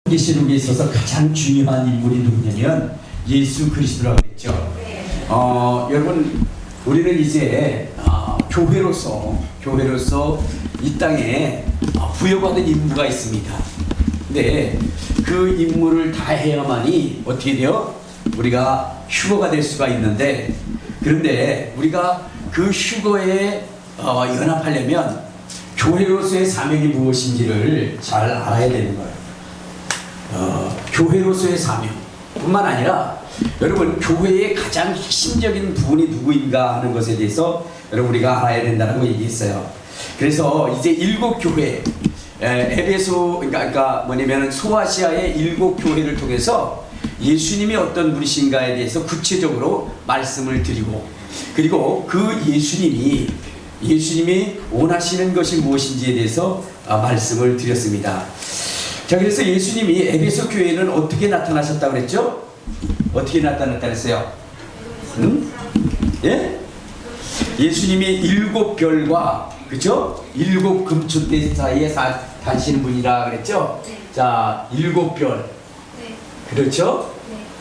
계시록에 있어서 가장 중요한 인물이 누구냐면 예수 그리스도라고 했죠. 여러분 우리는 이제 교회로서 이 땅에 부여받은 임무가 있습니다. 근데 그 임무를 다 해야만이 어떻게 돼요? 우리가 휴거가 될 수가 있는데, 그런데 우리가 그 휴거에 연합하려면 교회로서의 사명이 무엇인지를 잘 알아야 되는 거예요. 교회로서의 사명 뿐만 아니라 여러분 교회의 가장 핵심적인 부분이 누구인가 하는 것에 대해서 여러분 우리가 알아야 된다고 얘기했어요. 그래서 이제 7교회 에베소 그러니까 뭐냐면 소아시아의 7교회를 통해서 예수님이 어떤 분이신가에 대해서 구체적으로 말씀을 드리고, 그리고 그 예수님이 원하시는 것이 무엇인지에 대해서 말씀을 드렸습니다. 자, 그래서 예수님이 에베소 교회에는 어떻게 나타나셨다고 그랬죠? 어떻게 나타났다 그랬어요? 예? 예수님이 7별과 그죠? 7금초대 사이에 사시는 분이라 그랬죠? 자, 7별. 그렇죠?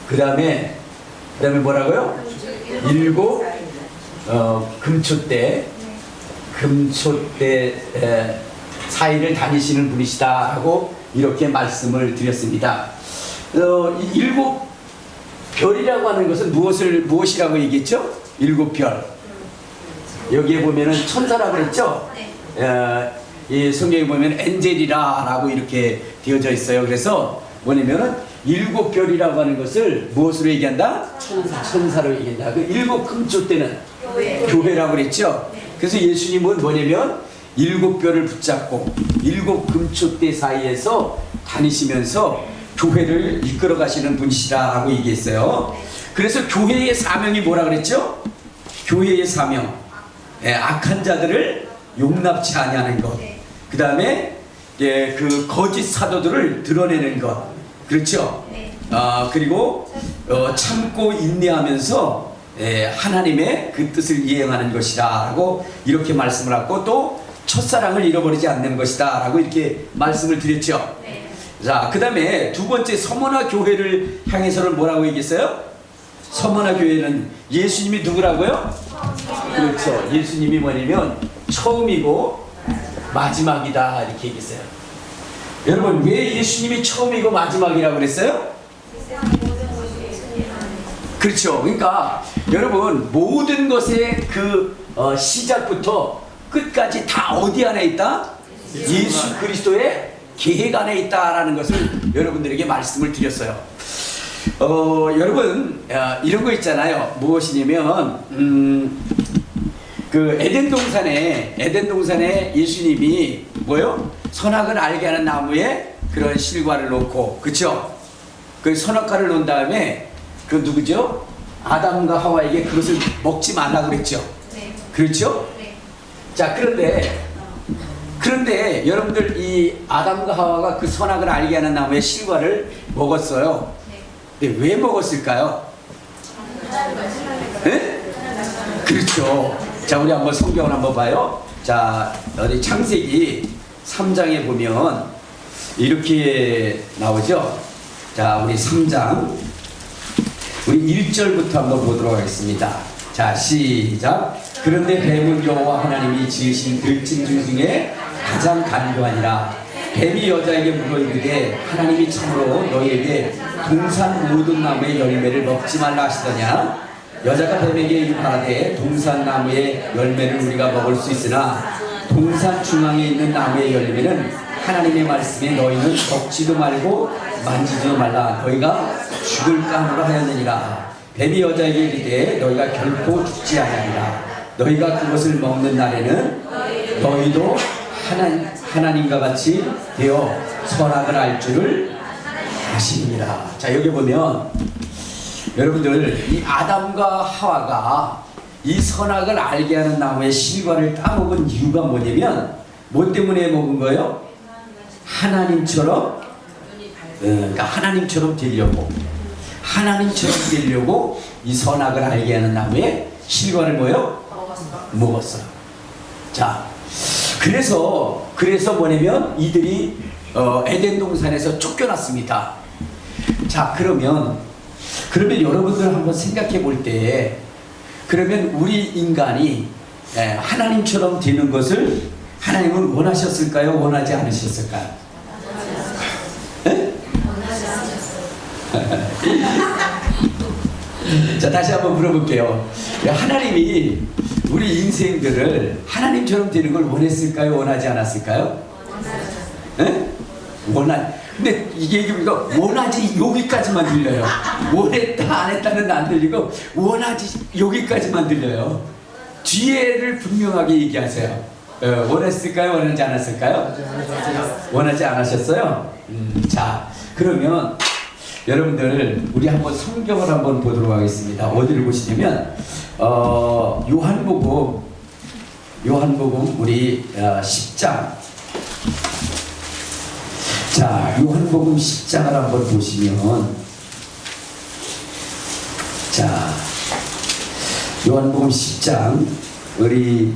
그 다음에 뭐라고요? 7 금초대 사이를 다니시는 분이시다라고 이렇게 말씀을 드렸습니다. 7별이라고 하는 것은 무엇이라고 얘기했죠? 7별. 여기에 보면은 천사라고 그랬죠? 이 성경에 보면 엔젤이라고 이렇게 되어져 있어요. 그래서 뭐냐면은 7별이라고 하는 것을 무엇으로 얘기한다? 천사로 얘기한다. 그 7금초대는 교회라고 그랬죠? 그래서 예수님은 뭐냐면 7별을 붙잡고 7금초대 사이에서 다니시면서 교회를 이끌어 가시는 분이시라고 얘기했어요. 그래서 교회의 사명이 뭐라 그랬죠? 교회의 사명, 악한 자들을 용납치 아니하는 것, 그 다음에 그 거짓 사도들을 드러내는 것, 그렇죠? 그리고 참고 인내하면서 하나님의 그 뜻을 이행하는 것이다라고 이렇게 말씀을 하고, 또 첫사랑을 잃어버리지 않는 것이다라고 이렇게 말씀을 드렸죠. 자, 그 다음에 두 번째 서머나 교회를 향해서는 뭐라고 얘기했어요? 서머나 교회는 예수님이 누구라고요? 그렇죠. 예수님이 뭐냐면 처음이고 마지막이다 이렇게 얘기했어요. 여러분 왜 예수님이 처음이고 마지막이라고 그랬어요? 그렇죠. 그러니까 여러분 모든 것의 그 시작부터 끝까지 다 어디 안에 있다? 예수 그리스도의 계획 안에 있다라는 것을 여러분들에게 말씀을 드렸어요. 여러분 이런 거 있잖아요. 무엇이냐면 그 에덴 동산에 예수님이 뭐요? 선악을 알게 하는 나무에 그런 실과를 놓고, 그렇죠? 그 선악과를 놓은 다음에 그 누구죠? 아담과 하와에게 그것을 먹지 말라고 그랬죠. 그렇죠? 자, 그런데 여러분들 이 아담과 하와가 그 선악을 알게 하는 나무의 실과를 먹었어요. 근데 왜 먹었을까요? 네? 그렇죠. 자, 우리 한번 성경을 한번 봐요. 자, 어디 창세기 3장에 보면 이렇게 나오죠. 자, 우리 3장 우리 1절부터 한번 보도록 하겠습니다. 자, 시작. 그런데 뱀은 여호와 하나님이 지으신 들짐승 중에 가장 간교하니라. 뱀이 여자에게 물어 이르되 하나님이 참으로 너희에게 동산 모든 나무의 열매를 먹지 말라 하시더냐? 여자가 뱀에게 말하되 동산 나무의 열매를 우리가 먹을 수 있으나 동산 중앙에 있는 나무의 열매는 하나님의 말씀에 너희는 먹지도 말고 만지지도 말라. 너희가 죽을까 하노라 하였느니라. 뱀이 여자에게 이르되 너희가 결코 죽지 아니하리라. 너희가 그것을 먹는 날에는 너희도 하나님과 같이 되어 선악을 알 줄을 아시니라. 자, 여기 보면 여러분들 이 아담과 하와가 이 선악을 알게 하는 나무의 실과를 따먹은 이유가 뭐냐면 뭐 때문에 먹은 거예요? 하나님처럼 그러니까 하나님처럼 되려고 이 선악을 알게 하는 나무의 실과를 뭐예요? 먹었어요. 자, 그래서 뭐냐면 이들이 에덴 동산에서 쫓겨났습니다. 자, 그러면 여러분들 한번 생각해 볼 때, 그러면 우리 인간이 하나님처럼 되는 것을 하나님은 원하셨을까요? 원하지 않으셨을까요? 자, 다시 한번 물어볼게요. 하나님이 우리 인생들을 하나님처럼 되는 걸 원했을까요? 원하지 않았을까요? 근데 이게 원하지 여기까지만 들려요. 원했다 안 했다는 안 들리고 원하지 여기까지만 들려요. 뒤에를 분명하게 얘기하세요. 원했을까요? 원하지 않았을까요? 원하지 않으셨어요? 자, 그러면 여러분들 우리 한번 성경을 한번 보도록 하겠습니다. 어디를 보시냐면 요한복음 우리 10장. 자, 요한복음 10장을 한번 보시면, 자, 요한복음 10장 우리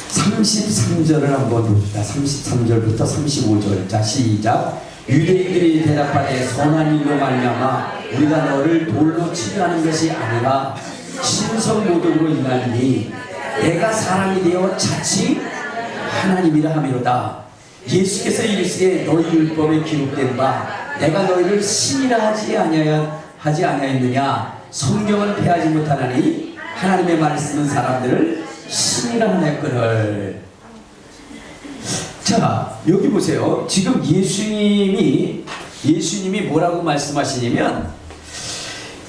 33절을 한번 봅시다. 33절부터 35절. 자, 시작. 유대인들이 대답하되 선한 일로 말미암아 우리가 너를 돌로 치려 하는 것이 아니라 신성모독으로 인하니 내가 사람이 되어 자칭 하나님이라 하미로다. 예수께서 이르시되 너희 율법에 기록된 바 내가 너희를 신이라 하지 아니하였느냐. 성경은 패하지 못하나니 하나님의 말씀은 사람들을 신이라 하였거늘. 자, 여기 보세요. 지금 예수님이 뭐라고 말씀하시냐면,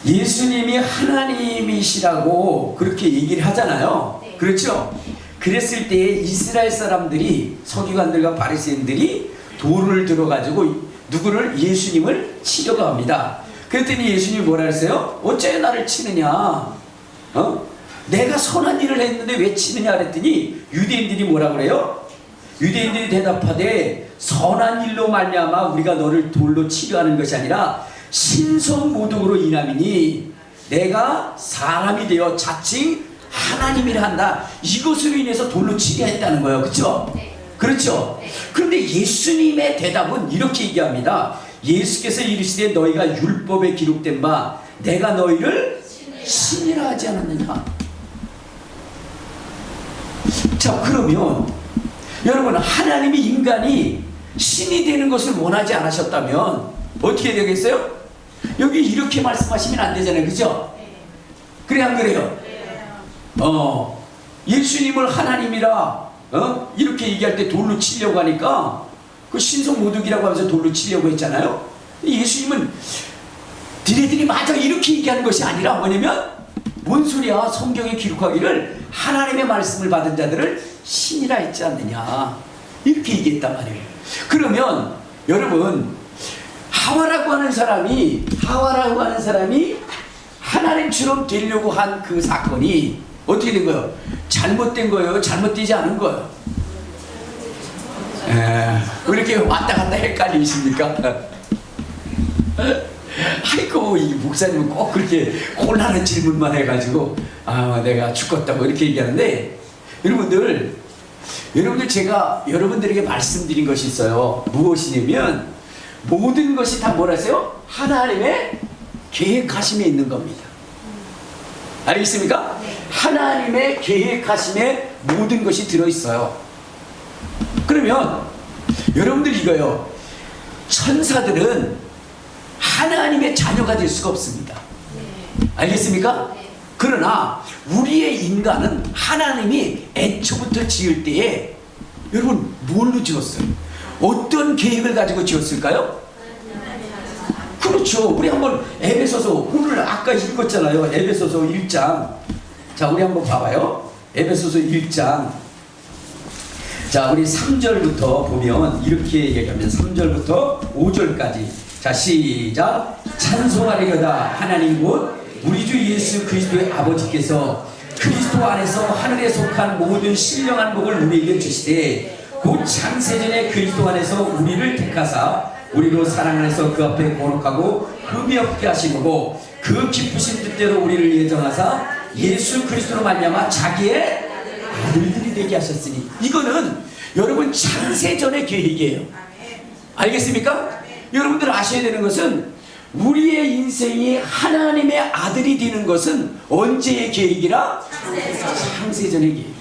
예수님이 하나님이시라고 그렇게 얘기를 하잖아요. 그렇죠? 그랬을 때에 이스라엘 사람들이, 서기관들과 바리새인들이 돌을 들어가지고 예수님을 치려고 합니다. 그랬더니 예수님이 뭐라 했어요? 어째 나를 치느냐? 내가 선한 일을 했는데 왜 치느냐 그랬더니 유대인들이 뭐라 그래요? 유대인들이 대답하되 선한 일로 말미암아 우리가 너를 돌로 치려 하는 것이 아니라 신성모독으로 인함이니 내가 사람이 되어 자칭 하나님이라 한다. 이것으로 인해서 돌로 치려 했다는 거예요. 그렇죠? 그렇죠? 그런데 예수님의 대답은 이렇게 얘기합니다. 예수께서 이르시되 너희가 율법에 기록된 바 내가 너희를 신이라 하지 않았느냐. 자, 그러면 여러분, 하나님이 인간이 신이 되는 것을 원하지 않으셨다면 어떻게 되겠어요? 여기 이렇게 말씀하시면 안 되잖아요. 그죠? 그래 안 그래요? 예수님을 하나님이라 이렇게 얘기할 때 돌로 치려고 하니까 그 신성모독이라고 하면서 돌로 치려고 했잖아요. 예수님은 니네들이 맞아 이렇게 얘기하는 것이 아니라 뭐냐면, 뭔 소리야, 성경에 기록하기를 하나님의 말씀을 받은 자들을 신이라 했지 않느냐, 이렇게 얘기했단 말이에요. 그러면 여러분, 하와라고 하는 사람이 하나님처럼 되려고 한 그 사건이 어떻게 된 거예요? 잘못된 거예요? 잘못되지 않은 거예요? 왜 이렇게 왔다 갔다 헷갈리십니까? 아이고, 이 목사님은 꼭 그렇게 곤란한 질문만 해가지고 내가 죽었다고 이렇게 얘기하는데, 여러분들 제가 여러분들에게 말씀드린 것이 있어요. 무엇이냐면 모든 것이 다 뭐라세요? 하나님의 계획하심에 있는 겁니다. 알겠습니까? 하나님의 계획하심에 모든 것이 들어있어요. 그러면 여러분들 이거요, 천사들은 하나님의 자녀가 될 수가 없습니다. 알겠습니까? 그러나 우리의 인간은 하나님이 애초부터 지을 때에 여러분 뭘로 지었어요? 어떤 계획을 가지고 지었을까요? 그렇죠. 우리 한번 에베소서, 오늘 아까 읽었잖아요. 에베소서 1장. 자, 우리 한번 봐봐요. 에베소서 1장. 자, 우리 3절부터 보면 이렇게 얘기하면 3절부터 5절까지. 자, 시작. 찬송하리로다 하나님 곧 우리 주 예수 그리스도의 아버지께서 그리스도 안에서 하늘에 속한 모든 신령한 복을 우리에게 주시되 곧 창세전에 그리스도 안에서 우리를 택하사 우리로 사랑 안에서 그 앞에 거룩하고 흠이 없게 하시고 그 기쁘신 뜻대로 우리를 예정하사 예수 그리스도로 말미암아 자기의 아들들이 되게 하셨으니, 이거는 여러분 창세전의 계획이에요. 알겠습니까? 여러분들 아셔야 되는 것은 우리의 인생이 하나님의 아들이 되는 것은 언제의 계획이라? 창세전의 계획이에요.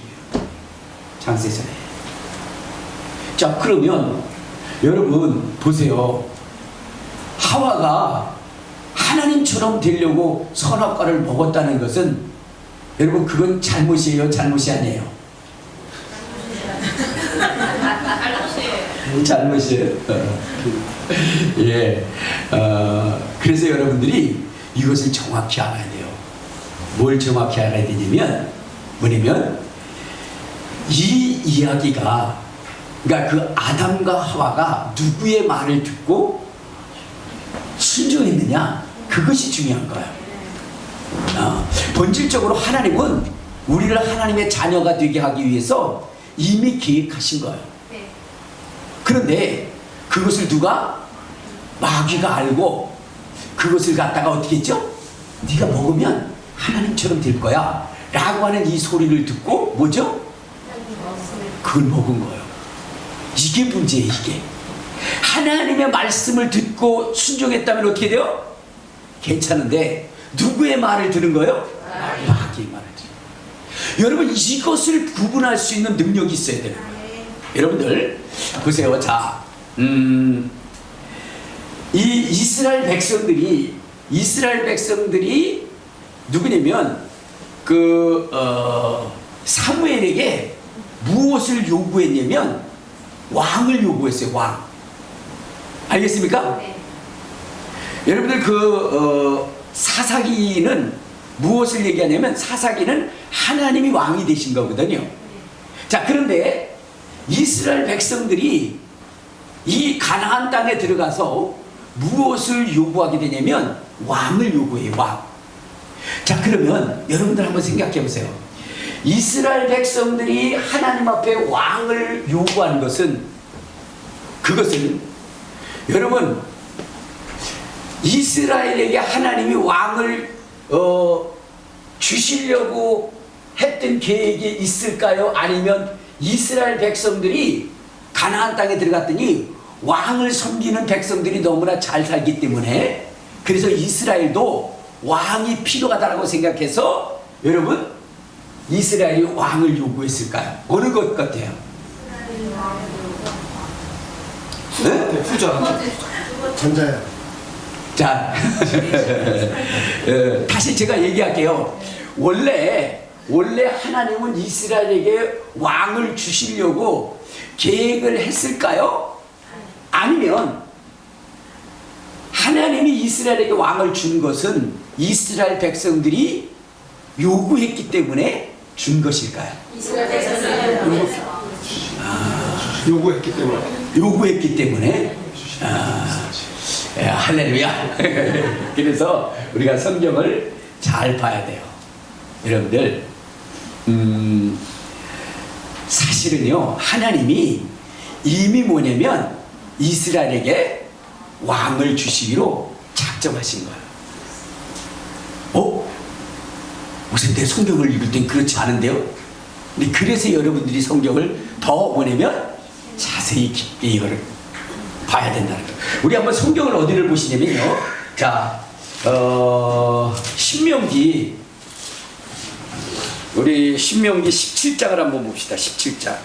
창세전에. 자, 그러면 여러분 보세요. 하와가 하나님처럼 되려고 선악과를 먹었다는 것은 여러분 그건 잘못이에요, 잘못이 아니에요? 잘못이에요. 예. 그래서 여러분들이 이것을 정확히 알아야 돼요. 뭘 정확히 알아야 되냐면 뭐냐면 이 이야기가, 그러니까 그 아담과 하와가 누구의 말을 듣고 순종했느냐, 그것이 중요한 거예요. 본질적으로 하나님은 우리를 하나님의 자녀가 되게 하기 위해서 이미 계획하신 거예요. 그런데 그것을 누가? 마귀가 알고 그것을 갖다가 어떻게 했죠? 네가 먹으면 하나님처럼 될 거야 라고 하는 이 소리를 듣고 뭐죠? 그걸 먹은 거예요. 이게 문제예요. 이게 하나님의 말씀을 듣고 순종했다면 어떻게 돼요? 괜찮은데 누구의 말을 들은 거예요? 마귀의 말을 들은. 여러분 이것을 구분할 수 있는 능력이 있어야 되는 거예요. 여러분들 보세요. 자, 이 이스라엘 백성들이 누구냐면 사무엘에게 무엇을 요구했냐면 왕을 요구했어요. 왕. 알겠습니까? 네. 여러분들 사사기는 무엇을 얘기하냐면 사사기는 하나님이 왕이 되신 거거든요. 네. 자, 그런데 이스라엘 백성들이 이 가나안 땅에 들어가서 무엇을 요구하게 되냐면 왕을 요구해요. 왕. 자, 그러면 여러분들 한번 생각해 보세요. 이스라엘 백성들이 하나님 앞에 왕을 요구하는 것은, 그것은 여러분 이스라엘에게 하나님이 왕을 주시려고 했던 계획이 있을까요? 아니면 이스라엘 백성들이 가나안 땅에 들어갔더니 왕을 섬기는 백성들이 너무나 잘 살기 때문에 그래서 이스라엘도 왕이 필요하다고 생각해서 여러분 이스라엘이 왕을 요구했을까요? 어느 것 같아요? 네? 후자. 전자야. 자, 다시 제가 얘기할게요. 원래 하나님은 이스라엘에게 왕을 주시려고 계획을 했을까요? 아니면 하나님이 이스라엘에게 왕을 준 것은 이스라엘 백성들이 요구했기 때문에 준 것일까요? 이스라엘 백성들이 요구했기 때문에. 할렐루야. 그래서 우리가 성경을 잘 봐야 돼요. 여러분들 사실은요 하나님이 이미 뭐냐면 이스라엘에게 왕을 주시기로 작정하신 거예요. 무슨 내 성경을 읽을 땐 그렇지 않은데요? 근데 그래서 여러분들이 성경을 더 뭐냐면 자세히 깊게 이거를 봐야 된다는 거예요. 우리 한번 성경을 어디를 보시냐면요. 자, 신명기, 우리 신명기 17장을 한번 봅시다. 17장.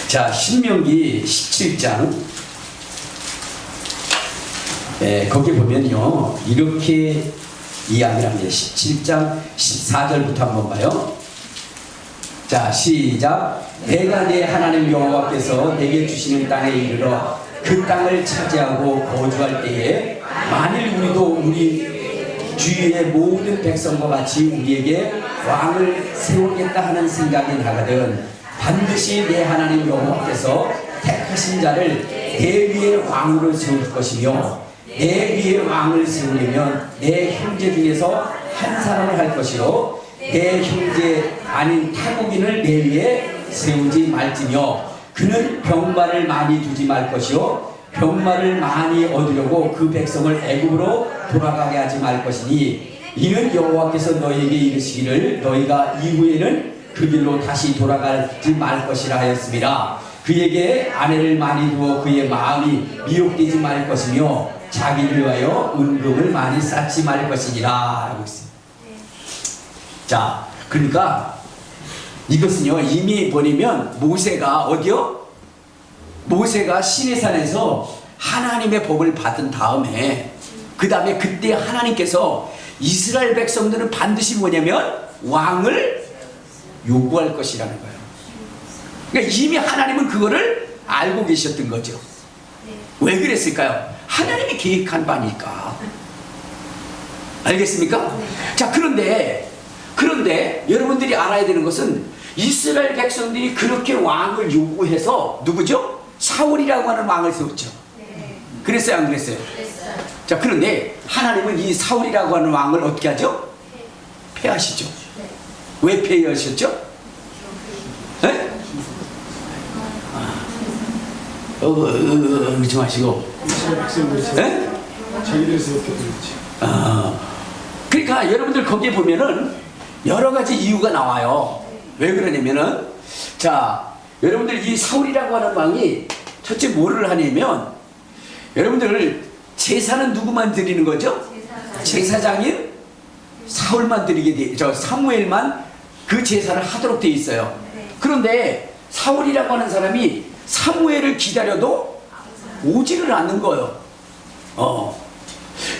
자, 신명기 17장. 거기 보면요. 이렇게 이야기를 합니다. 17장 14절부터 한번 봐요. 자, 시작. 내가 내 하나님 여호와께서 내게 주시는 땅에 이르러 그 땅을 차지하고 거주할 때에 만일 우리도 우리 주위의 모든 백성과 같이 우리에게 왕을 세우겠다 하는 생각이 나거든 반드시 내 하나님 여호와께서 택하신 자를 내 위에 왕으로 세울 것이며 내 위에 왕을 세우려면 내 형제 중에서 한 사람을 할 것이요 내 형제 아닌 타국인을 내 위에 세우지 말지며 그는 병마를 많이 두지 말 것이요 병마를 많이 얻으려고 그 백성을 애굽으로 돌아가게 하지 말 것이니 이는 여호와께서 너희에게 이르시기를 너희가 이후에는 그 길로 다시 돌아가지 말 것이라 하였습니다. 그에게 아내를 많이 두어 그의 마음이 미혹되지 말 것이며 자기를 위하여 은금을 많이 쌓지 말 것이니라 라고 했어요. 자, 그러니까 이것은요 이미 보내면 모세가 어디요? 모세가 시내산에서 하나님의 법을 받은 다음에 그 다음에 그때 하나님께서 이스라엘 백성들은 반드시 뭐냐면 왕을 요구할 것이라는 거예요. 그러니까 이미 하나님은 그거를 알고 계셨던 거죠. 왜 그랬을까요? 하나님이 계획한 바니까. 알겠습니까? 자, 그런데 여러분들이 알아야 되는 것은 이스라엘 백성들이 그렇게 왕을 요구해서 누구죠? 사울이라고 하는 왕을 세웠죠. 그랬어요, 안 그랬어요? 자, 그런데 하나님은 이 사울이라고 하는 왕을 어떻게 하죠? 폐하시죠. 왜 폐하셨죠? 네? 그러지 마시고. 네? 자기를 세웠게 되었지. 그러니까 여러분들 거기에 보면은 여러 가지 이유가 나와요. 왜 그러냐면은, 자, 여러분들 이 사울이라고 하는 왕이 첫째 뭐를 하냐면, 여러분들 제사는 누구만 드리는 거죠? 제사장인 사울만 드리게 돼, 사무엘만 그 제사를 하도록 돼 있어요. 그런데 사울이라고 하는 사람이 사무엘을 기다려도 오지를 않는 거예요.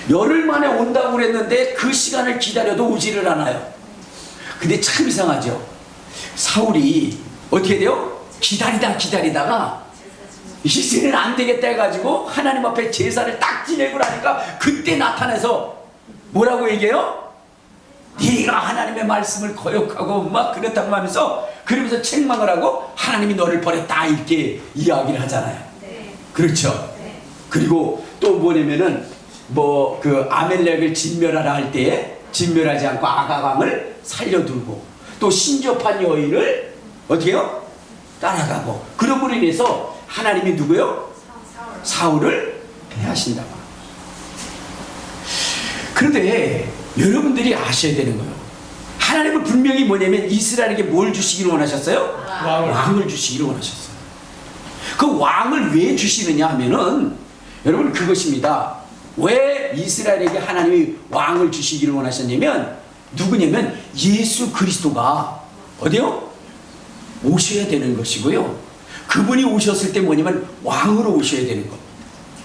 열흘 만에 온다고 그랬는데 그 시간을 기다려도 오지를 않아요. 근데 참 이상하죠. 사울이 어떻게 돼요? 기다리다가 이제는 안 되겠다 해가지고 하나님 앞에 제사를 딱 지내고 나니까 그때 나타나서 뭐라고 얘기해요? 네가 하나님의 말씀을 거역하고 막 그렇다고 하면서 그러면서 책망을 하고 하나님이 너를 버렸다 이렇게 이야기를 하잖아요. 그렇죠. 그리고 또 뭐냐면은 뭐 그 아멜렉을 진멸하라 할 때에 진멸하지 않고 아가강을 살려두고 또 신접한 여인을 어떻게 해요? 따라가고 그러므로 인해서 하나님이 누구요? 사울을 패하신다. 그런데 여러분들이 아셔야 되는 거예요. 하나님은 분명히 뭐냐면 이스라엘에게 뭘 주시기를 원하셨어요? 왕을 주시기를 원하셨어요. 그 왕을 왜 주시느냐 하면은 여러분 그것입니다. 왜 이스라엘에게 하나님이 왕을 주시기를 원하셨냐면 누구냐면 예수 그리스도가 어디요? 오셔야 되는 것이고요. 그분이 오셨을 때 뭐냐면 왕으로 오셔야 되는 것.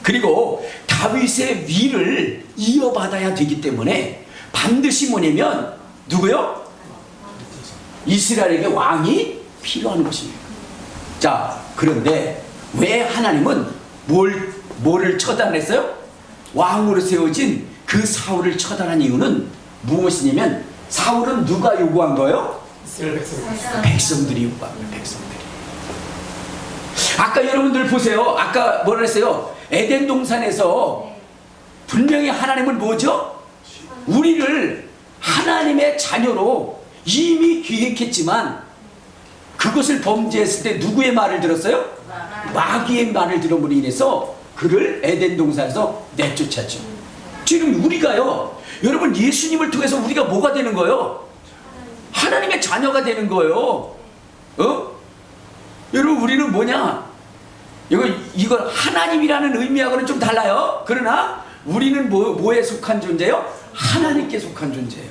그리고 다윗의 위를 이어받아야 되기 때문에 반드시 뭐냐면 누구요? 이스라엘에게 왕이 필요한 것입니다. 자, 그런데 왜 하나님은 뭐를 처단했어요? 왕으로 세워진 그 사울을 처단한 이유는 무엇이냐면 사울은 누가 요구한 거예요? 백성들이 요구한 거예요. 백성들이. 아까 여러분들 보세요. 아까 뭐라 했어요? 에덴 동산에서 분명히 하나님은 뭐죠? 우리를 하나님의 자녀로 이미 계획했지만 그것을 범죄했을 때 누구의 말을 들었어요? 마귀의 말을 들음으로 인해서 그를 에덴 동산에서 내쫓았죠. 지금 우리가요, 여러분 예수님을 통해서 우리가 뭐가 되는 거예요? 하나님의 자녀가 되는 거예요. 여러분 우리는 뭐냐? 이거 하나님이라는 의미하고는 좀 달라요. 그러나 우리는 뭐에 속한 존재요? 하나님께 속한 존재예요.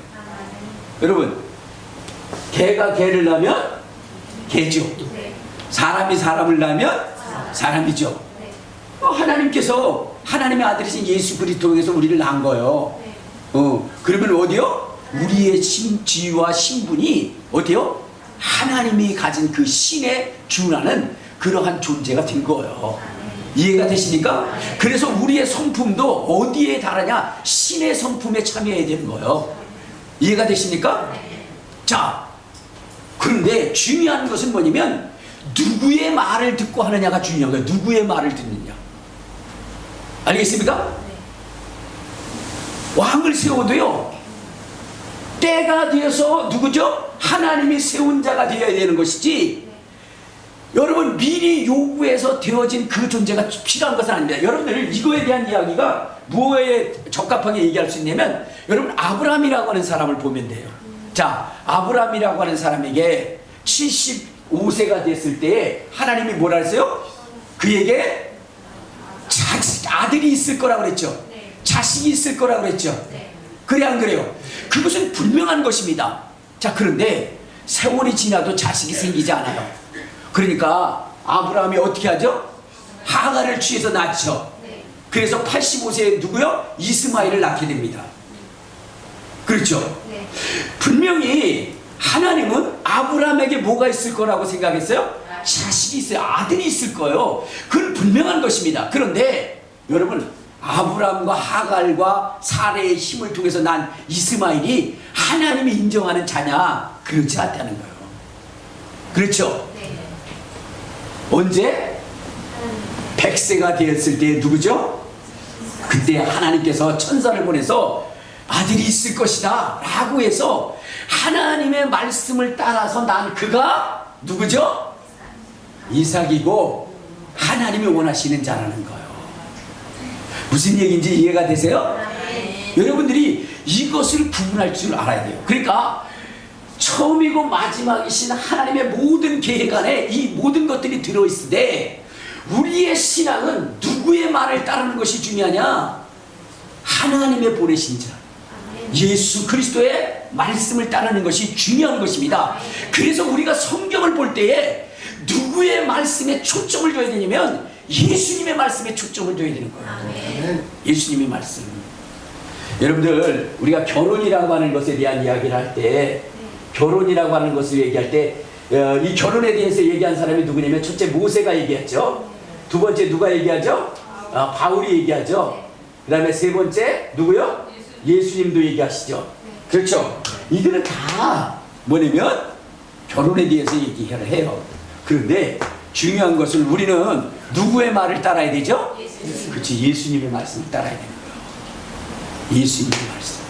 여러분, 개가 개를 낳으면 개죠. 사람이 사람을 낳으면 사람이죠. 하나님께서 하나님의 아들이신 예수 그리스도 통해서 우리를 낳은 거예요. 그러면 어디요? 우리의 지위와 신분이 어디요? 하나님이 가진 그 신에 준하는 그러한 존재가 된 거예요. 이해가 되십니까? 그래서 우리의 성품도 어디에 달하냐? 신의 성품에 참여해야 되는 거예요. 이해가 되십니까? 자, 그런데 중요한 것은 뭐냐면 누구의 말을 듣고 하느냐가 중요한 거예요. 누구의 말을 듣느냐. 알겠습니까? 왕을 세워도요, 때가 되어서 누구죠? 하나님이 세운 자가 되어야 되는 것이지, 여러분 미리 요구해서 되어진 그 존재가 필요한 것은 아닙니다. 여러분들 이거에 대한 이야기가 무엇에 적합하게 얘기할 수 있냐면, 여러분 아브라함이라고 하는 사람을 보면 돼요. 자, 아브라함이라고 하는 사람에게 85세가 됐을 때 하나님이 뭐라 했어요? 그에게 아들이 있을 거라고 그랬죠. 자식이 있을 거라고 그랬죠. 그래 안 그래요? 그것은 분명한 것입니다. 자, 그런데 세월이 지나도 자식이 생기지 않아요. 그러니까 아브라함이 어떻게 하죠? 하가를 취해서 낳죠. 그래서 85세에 누구요? 이스마엘을 낳게 됩니다. 그렇죠? 분명히 하나님은 아브라함에게 뭐가 있을 거라고 생각했어요? 자식이 있어요. 아들이 있을 거예요. 그건 분명한 것입니다. 그런데 여러분, 아브라함과 하갈과 사레의 힘을 통해서 난 이스마엘이 하나님이 인정하는 자냐? 그렇지 않다는 거예요. 그렇죠? 언제? 100세가 되었을 때 누구죠? 그때 하나님께서 천사를 보내서 아들이 있을 것이다 라고 해서 하나님의 말씀을 따라서 난 그가 누구죠? 이삭이고 하나님이 원하시는 자라는 거예요. 무슨 얘기인지 이해가 되세요? 여러분들이 이것을 구분할 줄 알아야 돼요. 그러니까 처음이고 마지막이신 하나님의 모든 계획 안에 이 모든 것들이 들어있으되 우리의 신앙은 누구의 말을 따르는 것이 중요하냐? 하나님의 보내신 자 예수 그리스도의 말씀을 따르는 것이 중요한 것입니다. 그래서 우리가 성경을 볼 때에 누구의 말씀에 초점을 둬야 되냐면 예수님의 말씀에 초점을 둬야 되는 거예요. 예수님의 말씀. 여러분들, 우리가 결혼이라고 하는 것에 대한 이야기를 할 때, 결혼이라고 하는 것을 얘기할 때 이 결혼에 대해서 얘기한 사람이 누구냐면 첫째 모세가 얘기했죠. 두 번째 누가 얘기하죠? 바울이 얘기하죠. 그 다음에 세 번째 누구요? 예수님도 얘기하시죠. 그렇죠? 이들은 다 뭐냐면 결혼에 대해서 얘기를 해요. 그런데 중요한 것은 우리는 누구의 말을 따라야 되죠? 그렇지, 예수님의 말씀을 따라야 되는 거예요. 예수님의 말씀.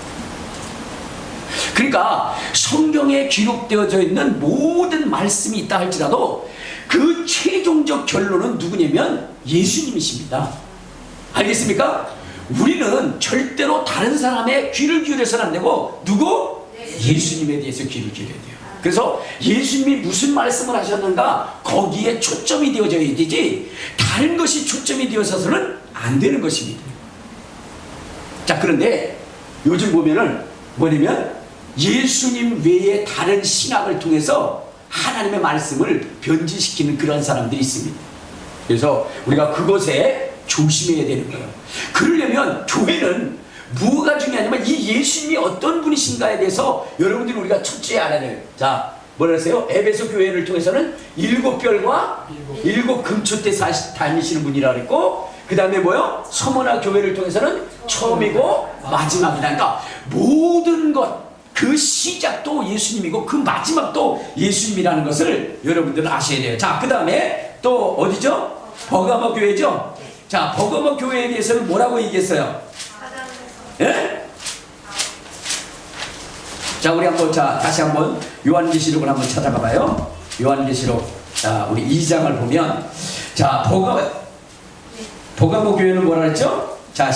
그러니까 성경에 기록되어져 있는 모든 말씀이 있다 할지라도 그 최종적 결론은 누구냐면 예수님이십니다. 알겠습니까? 우리는 절대로 다른 사람의 귀를 기울여서는 안 되고 누구? 예수님에 대해서 귀를 기울여야 돼요. 그래서 예수님이 무슨 말씀을 하셨는가 거기에 초점이 되어져야 되지 다른 것이 초점이 되어서는 안 되는 것입니다. 자, 그런데 요즘 보면은 뭐냐면 예수님 외에 다른 신학을 통해서 하나님의 말씀을 변질시키는 그런 사람들이 있습니다. 그래서 우리가 그것에 조심해야 되는 거예요. 그러려면 교회는 뭐가 중요하냐면 이 예수님이 어떤 분이신가에 대해서 여러분들이 우리가 첫째 알아야 돼요. 자, 뭐라 하세요? 에베소 교회를 통해서는 7별과 7 금초대 다니시는 분이라 그랬고, 그 다음에 뭐요? 서머나 교회를 통해서는 처음이고 마지막이다. 그러니까 모든 것, 그 시작도 예수님이고 그 마지막도 예수님이라는 것을 여러분들은 아셔야 돼요. 자, 그 다음에 또 어디죠? 버가모 교회죠? 자, 버가모 교회에 대해서는 뭐라고 얘기했어요? 예? 자, 우리 한번 다시 한번 요한계시록을 한번 찾아가 봐요. 요한계시록, 자, 우리 2장을 보면, 자, 버가모 교회는 뭐라 했죠? 자,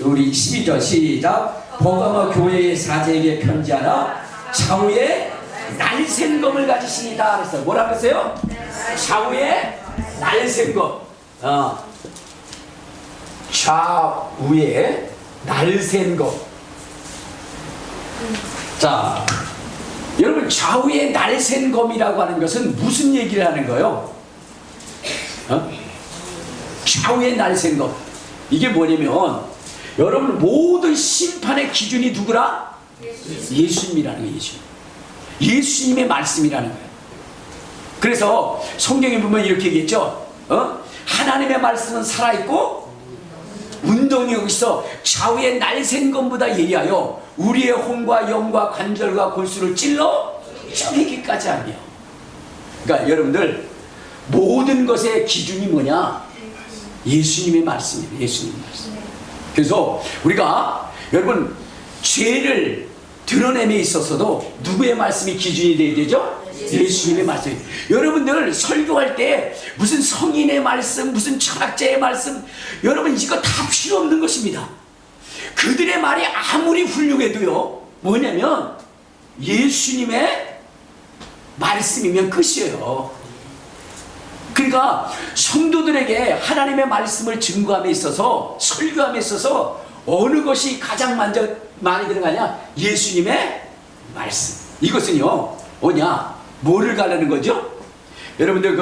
우리 12절 시작. 버가모 교회의 사제에게 편지하라. 좌우에 날쌘 검을 가지시니다. 그랬어요. 뭐라 그랬어요? 좌우에 날쌘 검. 좌우에 날쌘 검. 자, 여러분, 좌우에 날쌘 검이라고 하는 것은 무슨 얘기를 하는 거예요? 좌우에 날쌘 검. 이게 뭐냐면 여러분 모든 심판의 기준이 누구라? 예수님이라는 거예요. 예수님의 말씀이라는 거예요. 그래서 성경에 보면 이렇게 얘기했죠. 하나님의 말씀은 살아있고 운동이 있어 좌우의 날쌘 검보다 예리하여 우리의 혼과 영과 관절과 골수를 찔러 쪼개기까지 하며. 그러니까 여러분들 모든 것의 기준이 뭐냐? 예수님의 말씀이에요. 예수님의 말씀. 그래서 우리가 여러분 죄를 드러냄에 있어서도 누구의 말씀이 기준이 되어야 되죠? 예수님의 말씀. 여러분들 설교할 때 무슨 성인의 말씀, 무슨 철학자의 말씀, 여러분 이거 다 필요 없는 것입니다. 그들의 말이 아무리 훌륭해도요, 뭐냐면 예수님의 말씀이면 끝이에요. 그러니까 성도들에게 하나님의 말씀을 증거함에 있어서, 설교함에 있어서 어느 것이 가장 먼저 많이 들어가냐? 예수님의 말씀. 이것은요 뭐냐? 뭐를 가르는 거죠? 여러분들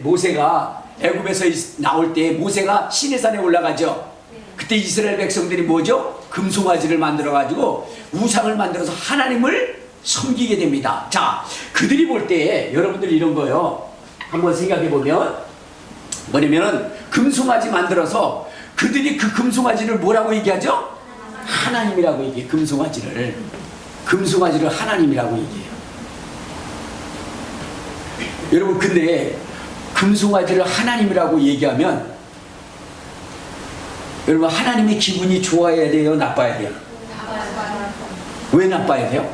모세가 애굽에서 나올 때 모세가 시내산에 올라가죠. 그때 이스라엘 백성들이 뭐죠? 금송아지를 만들어 가지고 우상을 만들어서 하나님을 섬기게 됩니다. 자, 그들이 볼 때 여러분들 이런 거요, 한번 생각해 보면 뭐냐면은 금송아지 만들어서 그들이 그 금송아지를 뭐라고 얘기하죠? 하나님이라고 얘기해. 금송아지를 하나님이라고 얘기해요. 여러분, 근데 금송아지를 하나님이라고 얘기하면 여러분, 하나님의 기분이 좋아야 돼요, 나빠야 돼요? 왜 나빠야 돼요?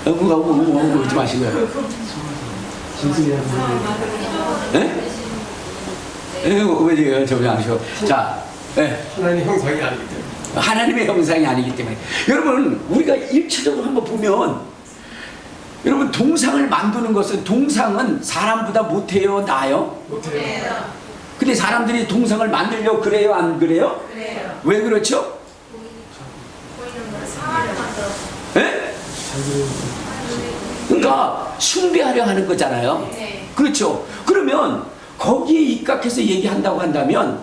그러지 마시고요. 왜 저기 하셔? 자, 하나님 형상이 아니기 때문에. 하나님의 형상이 아니기 때문에. 여러분, 우리가 일차적으로 한번 보면, 여러분, 동상을 만드는 것은, 동상은 사람보다 못해요, 나아요? 못해요. 근데 사람들이 동상을 만들려고 그래요, 안 그래요? 그래요. 왜 그렇죠? 보이는 걸 상하를 만들어. 예? 그러니까 숭배하려 하는 거잖아요. 네. 그렇죠. 그러면 거기에 입각해서 얘기한다고 한다면,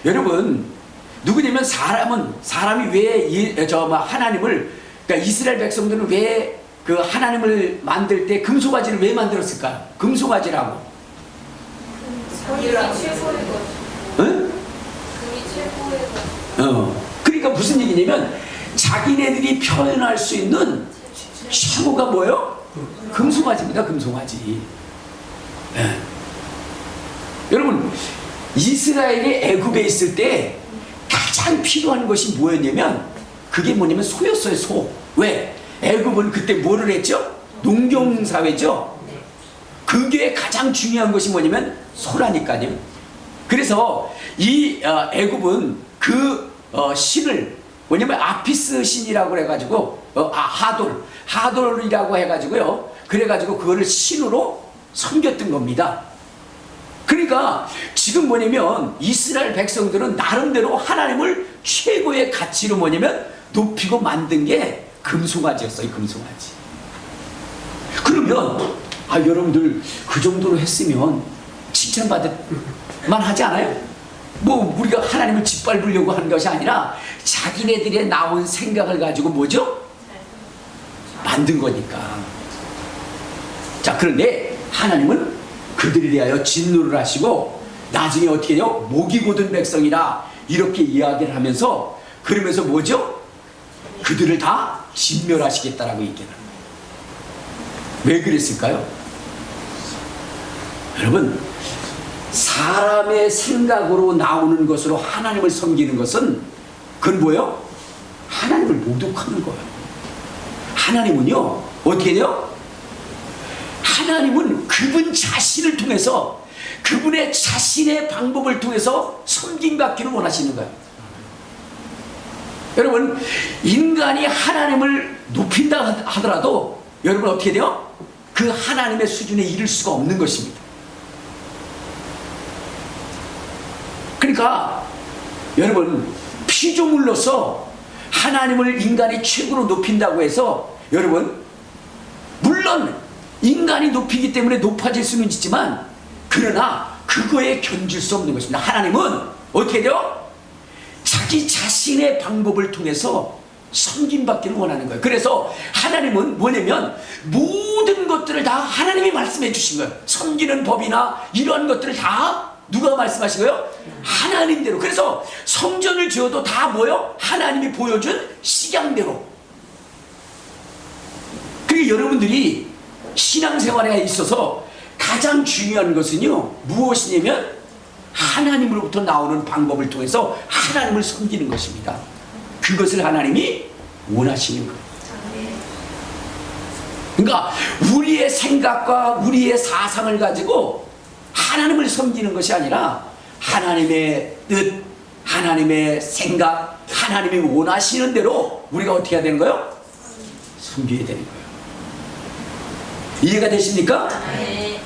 여러분, 누구냐면 사람이 왜 하나님을, 그러니까 이스라엘 백성들은 왜 그 하나님을 만들 때 금송아지를 왜 만들었을까요? 금송아지라고. 금이 최고의 것. 응? 금이 최고의 것. 그러니까 무슨 얘기냐면 자기네들이 표현할 수 있는 최고가 뭐예요? 금송아지입니다. 금송아지. 예. 여러분, 이스라엘이 애굽에 있을 때 가장 필요한 것이 뭐였냐면, 그게 뭐냐면 소였어요. 소. 왜? 애굽은 그때 뭐를 했죠? 농경사회죠. 그게 가장 중요한 것이 뭐냐면 소라니까요. 그래서 이 애굽은 그 신을 뭐냐면 아피스 신이라고 해가지고 하돌이라고 해가지고요. 그래가지고 그거를 신으로 섬겼던 겁니다. 그러니까 지금 뭐냐면 이스라엘 백성들은 나름대로 하나님을 최고의 가치로 뭐냐면 높이고 만든 게 금송아지였어요. 금송아지. 그러면 여러분들 그 정도로 했으면 칭찬받을 만하지 않아요? 뭐 우리가 하나님을 짓밟으려고 하는 것이 아니라 자기네들의 나온 생각을 가지고 뭐죠? 만든 거니까. 자, 그런데 하나님은 그들에 대하여 진노를 하시고 나중에 어떻게 해요? 목이 곧은 백성이라 이렇게 이야기를 하면서, 그러면서 뭐죠? 그들을 다 진멸하시겠다라고 얘기하는 거예요. 왜 그랬을까요? 여러분, 사람의 생각으로 나오는 것으로 하나님을 섬기는 것은 그건 뭐예요? 하나님을 모독하는 거예요. 하나님은요 어떻게 돼요? 하나님은 그분 자신을 통해서, 그분의 자신의 방법을 통해서 섬김받기를 원하시는 거예요. 여러분, 인간이 하나님을 높인다 하더라도 여러분 어떻게 돼요? 그 하나님의 수준에 이를 수가 없는 것입니다. 그러니까 여러분, 피조물로서 하나님을 인간이 최고로 높인다고 해서, 여러분, 물론 인간이 높이기 때문에 높아질 수는 있지만, 그러나 그거에 견줄 수 없는 것입니다. 하나님은 어떻게 돼요? 자기 자신의 방법을 통해서 섬김받기를 원하는 거예요. 그래서 하나님은 뭐냐면 모든 것들을 다 하나님이 말씀해 주신 거예요. 섬기는 법이나 이러한 것들을 다 누가 말씀하신 거예요? 하나님대로. 그래서 성전을 지어도 다 뭐요? 하나님이 보여준 식양대로. 그게 여러분들이 신앙생활에 있어서 가장 중요한 것은요 무엇이냐면 하나님으로부터 나오는 방법을 통해서 하나님을 섬기는 것입니다. 그것을 하나님이 원하시는 거예요. 그러니까 우리의 생각과 우리의 사상을 가지고 하나님을 섬기는 것이 아니라 하나님의 뜻, 하나님의 생각, 하나님이 원하시는 대로 우리가 어떻게 해야 되는 거예요? 섬겨야 되는 거예요. 이해가 되십니까? 네.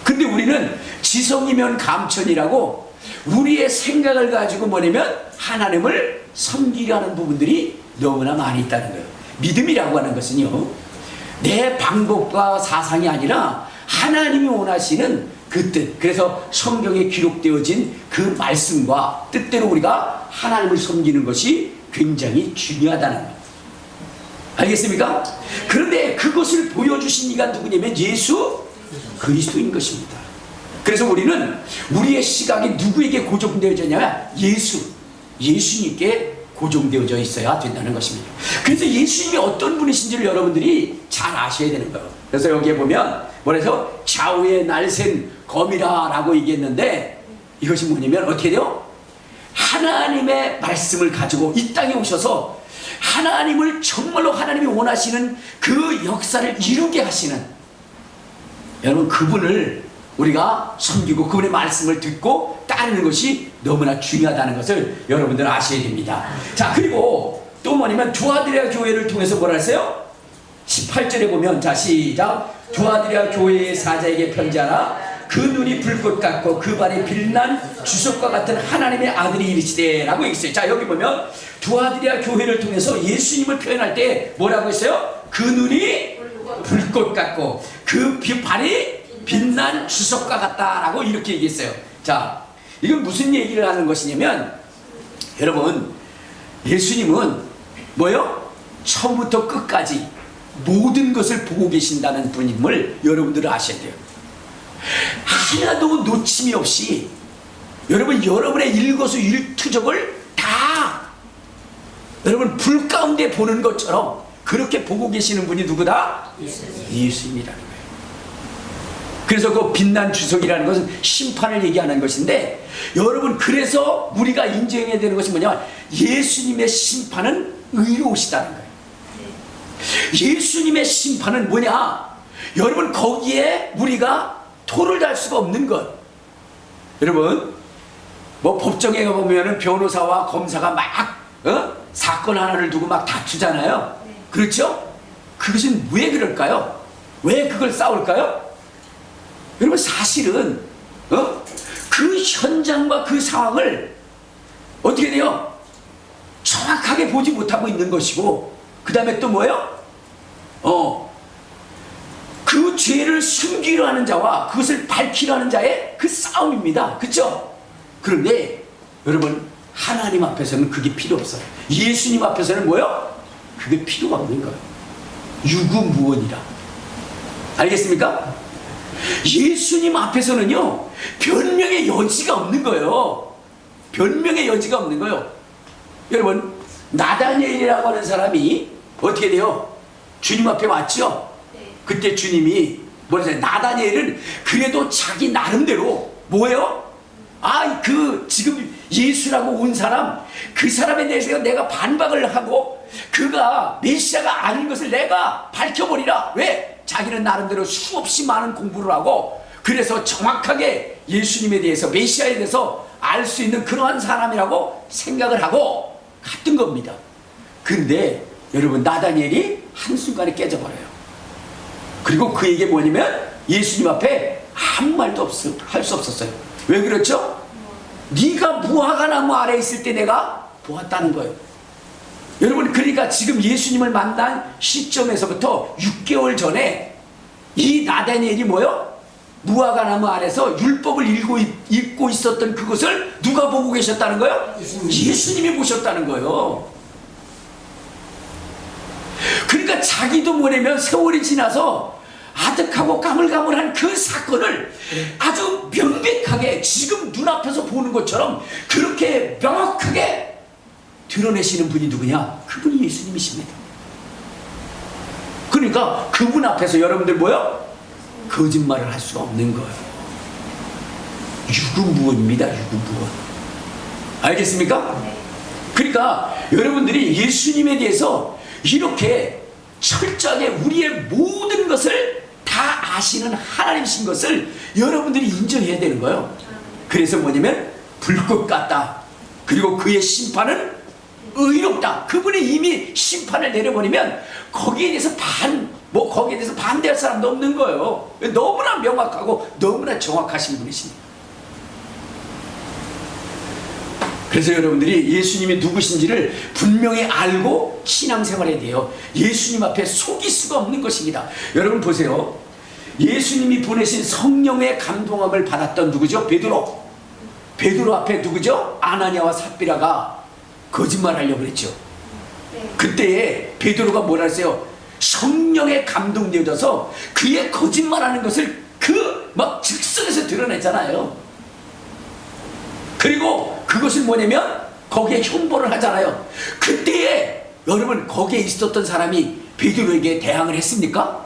근데 우리는 지성이면 감천이라고 우리의 생각을 가지고 뭐냐면 하나님을 섬기려는 부분들이 너무나 많이 있다는 거예요. 믿음이라고 하는 것은요, 내 방법과 사상이 아니라 하나님이 원하시는 그 뜻. 그래서 성경에 기록되어진 그 말씀과 뜻대로 우리가 하나님을 섬기는 것이 굉장히 중요하다는 거예요. 알겠습니까? 그런데 그것을 보여주신 이가 누구냐면 예수 그리스도인 것입니다. 그래서 우리는 우리의 시각이 누구에게 고정되어져 있냐면 예수님께 고정되어져 있어야 된다는 것입니다. 그래서 예수님이 어떤 분이신지를 여러분들이 잘 아셔야 되는 거예요. 그래서 여기에 보면 뭐래서 좌우에 날샌 검이라 라고 얘기했는데, 이것이 뭐냐면 어떻게 돼요? 하나님의 말씀을 가지고 이 땅에 오셔서 하나님을 정말로 하나님이 원하시는 그 역사를 이루게 하시는, 여러분 그분을 우리가 섬기고 그분의 말씀을 듣고 따르는 것이 너무나 중요하다는 것을 여러분들 아셔야 됩니다. 자, 그리고 또 뭐냐면 두아드리아 교회를 통해서 뭐라 했어요? 18절에 보면, 자 시작. 두아드리아 교회의 사자에게 편지하라. 그 눈이 불꽃 같고 그 발이 빛난 주석과 같은 하나님의 아들이 이르시되 라고 얘기했어요. 자, 여기 보면 두아드리아 교회를 통해서 예수님을 표현할 때 뭐라고 했어요? 그 눈이 불꽃 같고 그 발이 빛난 주석과 같다라고 이렇게 얘기했어요. 자, 이건 무슨 얘기를 하는 것이냐면, 여러분 예수님은 뭐요? 처음부터 끝까지 모든 것을 보고 계신다는 분임을 여러분들은 아셔야 돼요. 하나도 놓침이 없이 여러분의 일거수일투족을 다 여러분 불 가운데 보는 것처럼 그렇게 보고 계시는 분이 누구다? 예수님이라는 거예요. 그래서 그 빛난 주석이라는 것은 심판을 얘기하는 것인데, 여러분 그래서 우리가 인정해야 되는 것이 뭐냐면 예수님의 심판은 의로우시다는 거예요. 예수님의 심판은 뭐냐? 여러분 거기에 우리가 토를 달 수가 없는 것. 여러분 뭐 법정에 가보면은 변호사와 검사가 막 사건 하나를 두고 막 다투잖아요. 그렇죠? 그것은 왜 그럴까요? 왜 그걸 싸울까요? 여러분 사실은 그 현장과 그 상황을 어떻게 돼요? 정확하게 보지 못하고 있는 것이고, 그 다음에 또 뭐예요? 그 죄를 숨기려 하는 자와 그것을 밝히려 하는 자의 그 싸움입니다. 그렇죠? 그런데 여러분 하나님 앞에서는 그게 필요 없어요. 예수님 앞에서는 뭐예요? 그게 필요가 없는 거예요. 유구무원이라. 알겠습니까? 예수님 앞에서는요 변명의 여지가 없는 거예요. 변명의 여지가 없는 거예요. 여러분 나다니엘이라고 하는 사람이 어떻게 돼요? 주님 앞에 왔죠? 그때 주님이 뭐라 했어요? 나다니엘은 그래도 자기 나름대로 뭐예요? 그 지금 예수라고 온 사람, 그 사람에 대해서 내가 반박을 하고 그가 메시아가 아닌 것을 내가 밝혀버리라. 왜? 자기는 나름대로 수없이 많은 공부를 하고, 그래서 정확하게 예수님에 대해서, 메시아에 대해서 알 수 있는 그러한 사람이라고 생각을 하고 갔던 겁니다. 근데 여러분 나다니엘이 한순간에 깨져버려요. 그리고 그에게 뭐냐면 예수님 앞에 아무 말도 할 수 없었어요. 왜 그렇죠? 네가 무화과 나무 아래에 있을 때 내가 보았다는 거예요. 여러분 그러니까 지금 예수님을 만난 시점에서부터 6개월 전에 이 나다니엘이 뭐요? 무화과 나무 아래서 율법을 읽고 있었던 그것을 누가 보고 계셨다는 거예요? 예수님이 보셨다는 거예요. 그러니까 자기도 뭐냐면 세월이 지나서 아득하고 가물가물한 그 사건을 아주 명백하게 지금 눈앞에서 보는 것처럼 그렇게 명확하게 드러내시는 분이 누구냐? 그분이 예수님이십니다. 그러니까 그분 앞에서 여러분들 뭐요? 거짓말을 할 수가 없는 거예요. 유구무원입니다. 유구무원. 알겠습니까? 그러니까 여러분들이 예수님에 대해서 이렇게 철저하게 우리의 모든 것을 다 아시는 하나님이신 것을 여러분들이 인정해야 되는 거예요. 그래서 뭐냐면 불꽃 같다. 그리고 그의 심판은 의롭다. 그분이 이미 심판을 내려버리면 거기에 대해서 뭐 거기에 대해서 반대할 사람도 없는 거예요. 너무나 명확하고 너무나 정확하신 분이십니다. 그래서 여러분들이 예수님이 누구신지를 분명히 알고 신앙생활해야 돼요. 예수님 앞에 속일 수가 없는 것입니다. 여러분 보세요. 예수님이 보내신 성령의 감동함을 받았던 누구죠? 베드로. 베드로 앞에 누구죠? 아나니아와 삽비라가 거짓말하려고 그랬죠. 그때에 베드로가 뭐라 했어요? 성령에 감동되어져서 그의 거짓말하는 것을 막 즉석에서 드러냈잖아요. 그리고 그것을 뭐냐면 거기에 흉보를 하잖아요. 그때에 여러분 거기에 있었던 사람이 베드로에게 대항을 했습니까?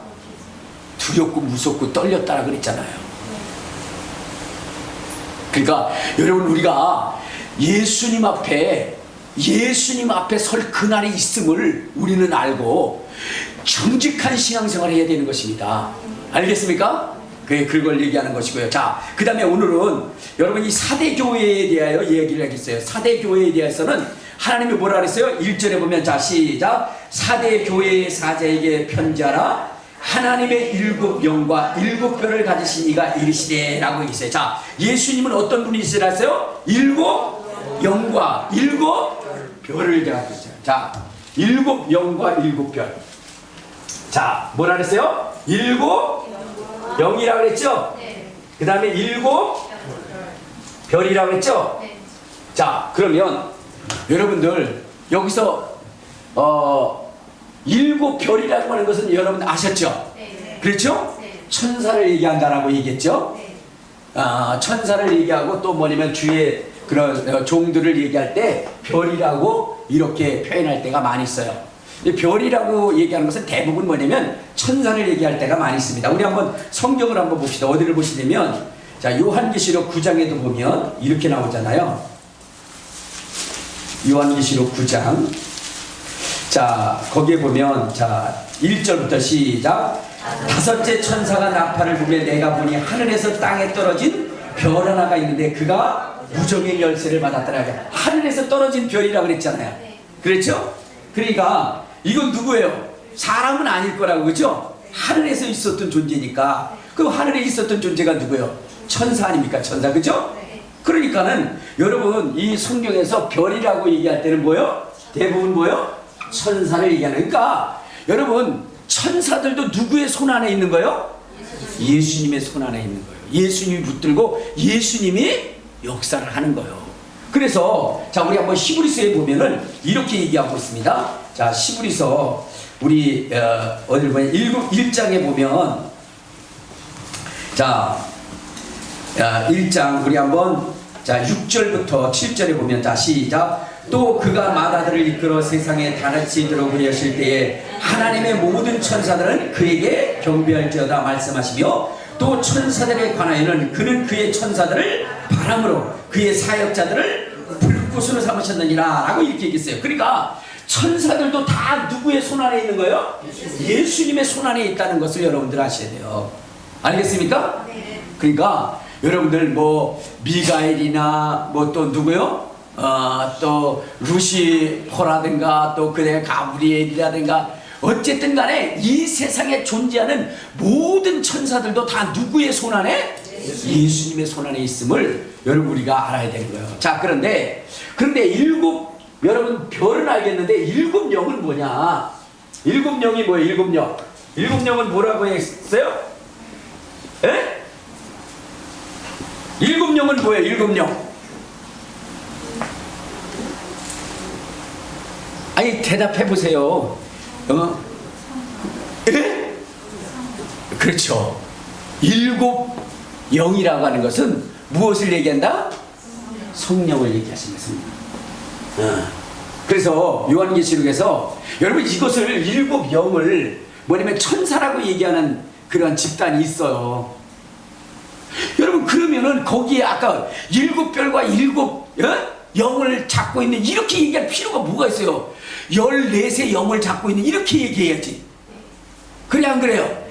두렵고 무섭고 떨렸다라 그랬잖아요. 그러니까 여러분 우리가 예수님 앞에 설 그날이 있음을 우리는 알고 정직한 신앙생활을 해야 되는 것입니다. 알겠습니까? 그걸 얘기하는 것이고요. 자, 그 다음에 오늘은 여러분 이 사대교회에 대하여 얘기를 하겠어요. 사대교회에 대해서는 하나님이 뭐라 그랬어요? 1절에 보면 자 시작. 사대교회의 사자에게 편지하라. 하나님의 7영과 7별을 가지신 이가 이르시되 라고 있어요. 자, 예수님은 어떤 분이시라서요? 7영과 7별을 가지고 있어요. 자, 7영과 7별. 자, 뭐라 그랬어요? 7영이라고 그랬죠? 네. 그 다음에 7별이라고 그랬죠? 네. 자, 그러면 여러분들 여기서 7별이라고 하는 것은 여러분 아셨죠? 네. 그렇죠? 네. 천사를 얘기한다라고 얘기했죠? 네. 천사를 얘기하고 또 뭐냐면 주의 그런 종들을 얘기할 때 별이라고 이렇게 표현할 때가 많이 있어요. 별이라고 얘기하는 것은 대부분 뭐냐면 천사를 얘기할 때가 많이 있습니다. 우리 한번 성경을 한번 봅시다. 어디를 보시냐면 자 요한계시록 9장에도 보면 이렇게 나오잖아요. 요한계시록 9장 자 거기에 보면 자 1절부터 시작. 다섯째 천사가 나팔을 불에 내가 보니 하늘에서 땅에 떨어진 별 하나가 있는데 그가 무정의 열쇠를 받았더라. 하늘에서 떨어진 별이라고 그랬잖아요. 그렇죠? 그러니까 이건 누구예요? 사람은 아닐 거라고 그죠? 하늘에서 있었던 존재니까. 그럼 하늘에 있었던 존재가 누구예요? 천사 아닙니까? 천사 그죠? 그러니까는 여러분 이 성경에서 별이라고 얘기할 때는 뭐예요? 대부분 뭐예요? 천사를 얘기하는. 그러니까 여러분 천사들도 누구의 손 안에 있는 거예요? 예수님의 손 안에 있는 거예요. 예수님이 붙들고 예수님이 역사를 하는 거예요. 그래서 자 우리 한번 히브리서에 보면은 이렇게 얘기하고 있습니다. 자 히브리서 우리 어딜 보면 1장에 보면 자 1장 우리 한번 자 6절부터 7절에 보면 자 시작. 또 그가 마다들을 이끌어 세상에 다같이 들어오게 하실 때에 하나님의 모든 천사들은 그에게 경배할지어다 말씀하시며 또 천사들에 관하여는 그는 그의 천사들을 바람으로 그의 사역자들을 불꽃으로 삼으셨느니라 라고 이렇게 얘기했어요. 그러니까 천사들도 다 누구의 손 안에 있는 거예요? 예수님의 손 안에 있다는 것을 여러분들 아셔야 돼요. 알겠습니까? 네. 그러니까 여러분들 뭐 미가엘이나 뭐 또 누구요? 또 루시포라든가 또 그의 가브리엘이라든가 어쨌든 간에 이 세상에 존재하는 모든 천사들도 다 누구의 손 안에? 예수님의 손 안에 있음을 여러분 우리가 알아야 되는 거예요. 자 그런데 여러분 별은 알겠는데 7영은 뭐냐? 7영이 뭐예요? 7영. 7영은 뭐라고 했어요? 에? 7영은 뭐예요? 7영. 아니 대답해 보세요. 에? 그렇죠. 7영이라고 하는 것은 무엇을 얘기한다? 성령을 얘기하시는 것입니다. 그래서 요한계시록에서 여러분 이것을 7영을 뭐냐면 천사라고 얘기하는 그런 집단이 있어요. 여러분 그러면은 거기에 아까 7별과 7영을 잡고 있는 이렇게 얘기할 필요가 뭐가 있어요? 14세 영을 잡고 있는 이렇게 얘기해야지. 그래 안 그래요?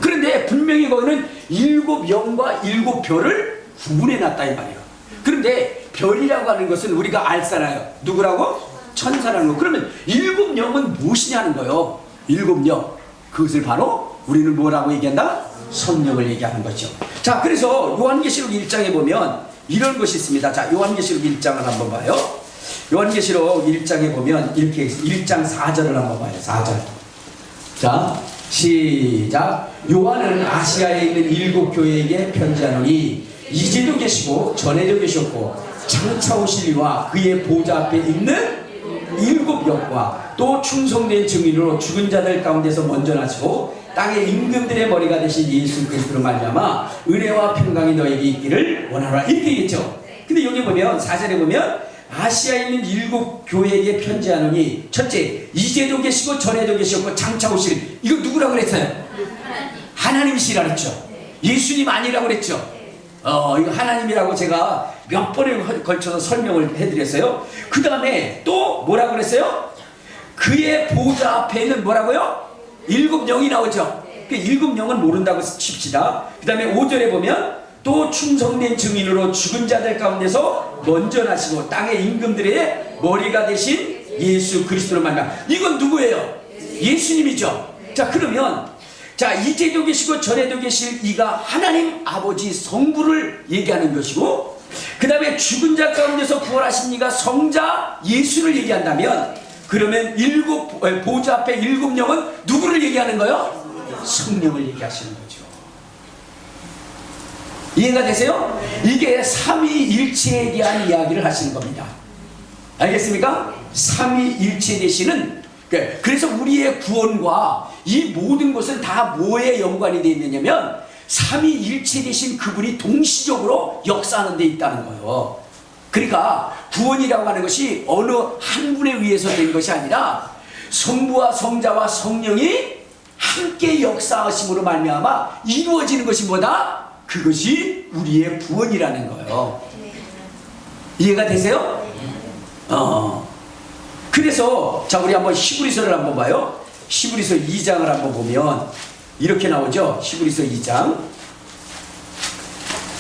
그런데 분명히 거기는 7영과 7별을 구분해놨다 이 말이에요. 그런데 별이라고 하는 것은 우리가 알잖아요. 누구라고? 천사라는 거. 그러면 7영은 무엇이냐는 거예요. 7영. 그것을 바로 우리는 뭐라고 얘기한다? 성령을 얘기하는 거죠. 자, 그래서 요한계시록 1장에 보면 이런 것이 있습니다. 자, 요한계시록 1장을 한번 봐요. 요한계시록 1장에 보면 이렇게 1장 4절을 한번 봐요. 4절. 자, 시작. 요한은 아시아에 있는 7 교회에게 편지하노니 이제도 계시고 전에도 계셨고 장차 오실 이와 그의 보좌 앞에 있는 7 영과 또 충성된 증인으로 죽은 자들 가운데서 먼저 나시고 땅의 임금들의 머리가 되신 예수 그리스도로 말미암아 은혜와 평강이 너에게 있기를 원하노라, 이렇게 얘기했죠. 근데 여기 보면 4절에 보면 아시아에 있는 7 교회에게 편지하노니, 첫째, 이제도 계시고 전에도 계셨고 장차 오실, 이거 누구라고 그랬어요? 하나님이시라 그랬죠. 예수님 아니라고 그랬죠. 이거 하나님이라고 제가 몇 번에 걸쳐서 설명을 해드렸어요. 그 다음에 또 뭐라고 그랬어요? 그의 보좌 앞에 있는 뭐라고요? 7 영이 나오죠. 그 7 영은 모른다고 칩시다. 그 다음에 5절에 보면 또 충성된 증인으로 죽은 자들 가운데서 먼저 나시고 땅의 임금들의 머리가 되신 예수 그리스도로 말미암아. 이건 누구예요? 예수님이죠. 자, 그러면 자, 이제도 계시고 전에도 계실 이가 하나님 아버지 성부를 얘기하는 것이고, 그 다음에 죽은 자 가운데서 부활하신 이가 성자 예수를 얘기한다면, 그러면 보좌 앞에 7 영은 누구를 얘기하는 거예요? 성령을 얘기하시는 거죠. 이해가 되세요? 이게 삼위일체에 대한 이야기를 하시는 겁니다. 알겠습니까? 삼위일체 되시는, 그래서 우리의 구원과 이 모든 것은 다 뭐에 연관이 되어 있느냐면 삼위일체 되신 그분이 동시적으로 역사하는 데 있다는 거예요. 그러니까 구원이라고 하는 것이 어느 한 분에 의해서 된 것이 아니라 성부와 성자와 성령이 함께 역사하심으로 말미암아 이루어지는 것이 뭐다? 그것이 우리의 구원이라는 거예요. 이해가 되세요? 그래서 자, 우리 한번 히브리서를 한번 봐요. 히브리서 2장을 한번 보면 이렇게 나오죠. 히브리서 2장.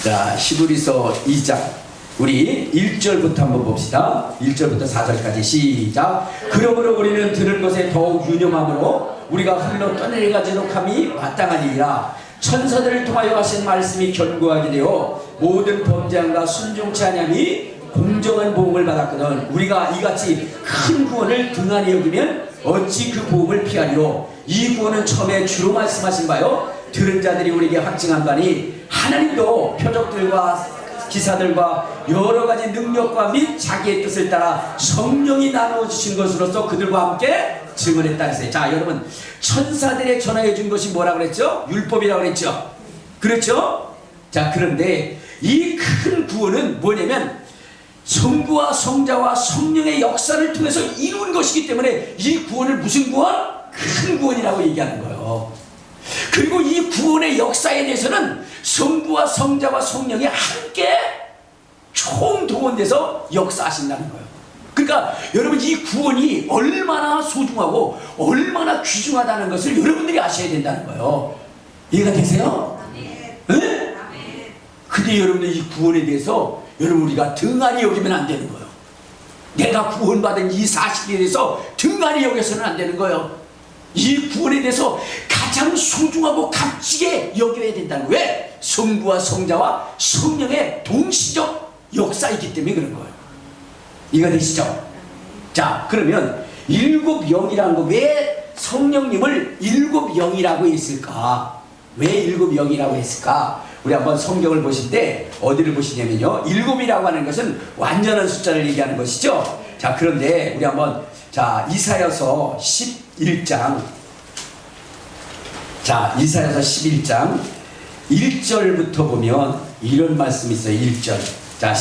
자, 히브리서 2장 우리 1절부터 한번 봅시다. 1절부터 4절까지 시작. 그러므로 우리는 들은 것에 더욱 유념함으로 우리가 흘러 떠내려가 지독함이 마땅하니라. 천사들을 통하여 하신 말씀이 견고하게 되어 모든 범죄함과 순종치 아니함이 공정한 보응을 받았거든. 우리가 이같이 큰 구원을 등한히 여기면 어찌 그 보응을 피하리요. 이 구원은 처음에 주로 말씀하신 바요 들은 자들이 우리에게 확증한 바니, 하나님도 표적들과 기사들과 여러 가지 능력과 및 자기의 뜻을 따라 성령이 나누어 주신 것으로서 그들과 함께 증언했다 했어요. 자, 여러분, 천사들의 전하여 준 것이 뭐라고 그랬죠? 율법이라고 그랬죠. 그렇죠? 자, 그런데 이 큰 구원은 뭐냐면 성부와 성자와 성령의 역사를 통해서 이룬 것이기 때문에 이 구원을 무슨 구원? 큰 구원이라고 얘기하는 거예요. 그리고 이 구원의 역사에 대해서는 성부와 성자와 성령이 함께 총동원돼서 역사하신다는 거예요. 그러니까 여러분, 이 구원이 얼마나 소중하고 얼마나 귀중하다는 것을 여러분들이 아셔야 된다는 거예요. 이해가 되세요? 네? 근데 여러분들 이 구원에 대해서 여러분 우리가 등한히 여기면 안 되는 거예요. 내가 구원받은 이 사실에 대해서 등한히 여겨서는 안 되는 거예요. 이 구원에 대해서 가장 소중하고 값지게 여겨야 된다는 거예요. 왜? 성부와 성자와 성령의 동시적 역사이기 때문에 그런 거예요. 이해가 되시죠? 자, 그러면 7 영이라는 거, 왜 성령님을 7 영이라고 했을까? 왜 7 영이라고 했을까? 우리 한번 성경을 보실 때 어디를 보시냐면요, 7이라고 하는 것은 완전한 숫자를 얘기하는 것이죠. 자, 그런데 우리 한번, 자, 이사야서 11장, 자, 이사야서 11장 1절부터 보면 이런 말씀이 있어요. 1절. 자,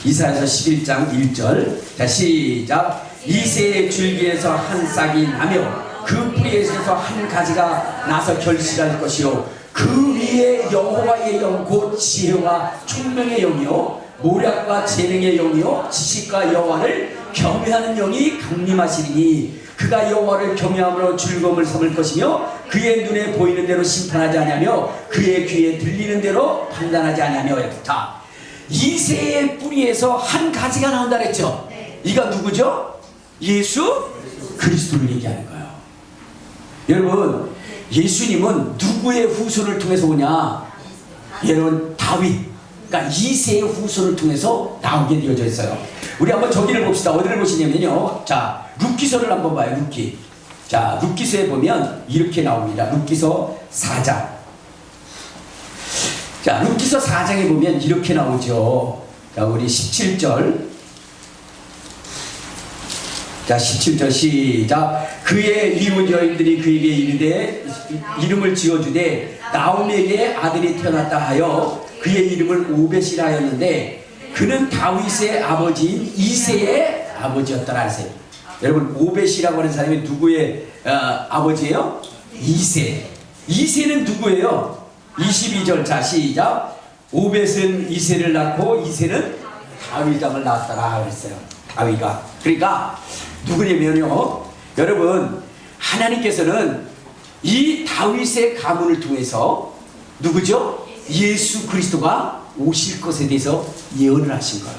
이사야서 11장 1절. 자, 시작. 이새의 줄기에서 한 싹이 나며 그 뿌리에서 한 가지가 나서 결실할 것이요, 그 위에 여호와의 영 곧 지혜와 총명의 영이요 모략과 재능의 영이요 지식과 여호와를 경외하는 영이 강림하시리니, 그가 여호와를 경외함으로 즐거움을 삼을 것이며 그의 눈에 보이는 대로 심판하지 아니하며 그의 귀에 들리는 대로 판단하지 아니하며. 자, 이새의 뿌리에서 한 가지가 나온다 그랬죠. 이가 누구죠? 예수 그리스도를 얘기하는 거예요. 여러분, 예수님은 누구의 후손을 통해서 오냐? 여러분, 다윗, 그러니까 이세의 후손을 통해서 나오게 되어져 있어요. 우리 한번 저기를 봅시다. 어디를 보시냐면요, 자, 룻기서를 한번 봐요. 룻기. 자, 룻기서에 보면 이렇게 나옵니다. 룻기서 4장. 자, 룻기서 4장에 보면 이렇게 나오죠. 자, 우리 17절. 자, 17절 시작. 그의 이웃 여인들이 그에게 이르되 이름을 지어주되 나오미에게 아들이 태어났다 하여 그의 이름을 오벳이라 하였는데 그는 다윗의 아버지인 이새의 아버지였더라 하세요. 여러분, 오벳이라고 하는 사람이 누구의 아버지예요? 이새. 이새는 누구예요? 22절. 자, 시작. 오벳은 이새를 낳고 이새는 다윗왕을 낳았더라 그랬어요. 다윗왕. 그러니까 누구냐면요, 여러분, 하나님께서는 이 다윗의 가문을 통해서 누구죠? 예수 그리스도가 오실 것에 대해서 예언을 하신 거예요.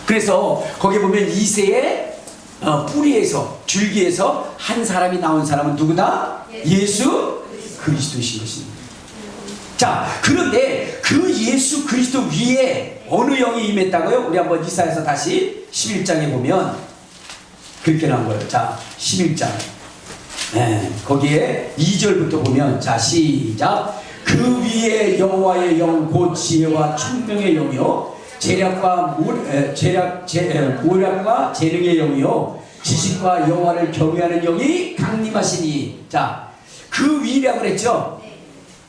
그래서 거기 보면 이새의 뿌리에서, 줄기에서 한 사람이 나온 사람은 누구다? 예수 그리스도이신 것입니다. 자, 그런데 그 예수 그리스도 위에 어느 영이 임했다고요? 우리 한번 이사야서 다시 11장에 보면 그렇게 나온 거예요. 자, 11장. 네, 거기에 2절부터 보면, 자, 시작. 그 위에 여호와의 영, 곧 지혜와 총명의 영이요, 모략과 재능의 영이요, 지식과 여호와를 경외하는 영이 강림하시니. 자, 그 위라고 그랬죠.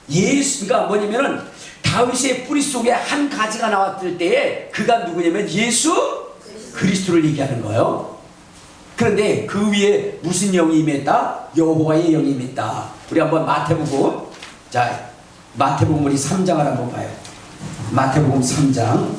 예수가 뭐냐면은 다윗의 뿌리 속에 한 가지가 나왔을 때에 그가 누구냐면 예수 그리스도를 얘기하는 거예요. 그런데 그 위에 무슨 영이 임했다? 여호와의 영이 임했다. 우리 한번 마태복음, 자, 마태복음 우리 3장을 한번 봐요. 마태복음 3장.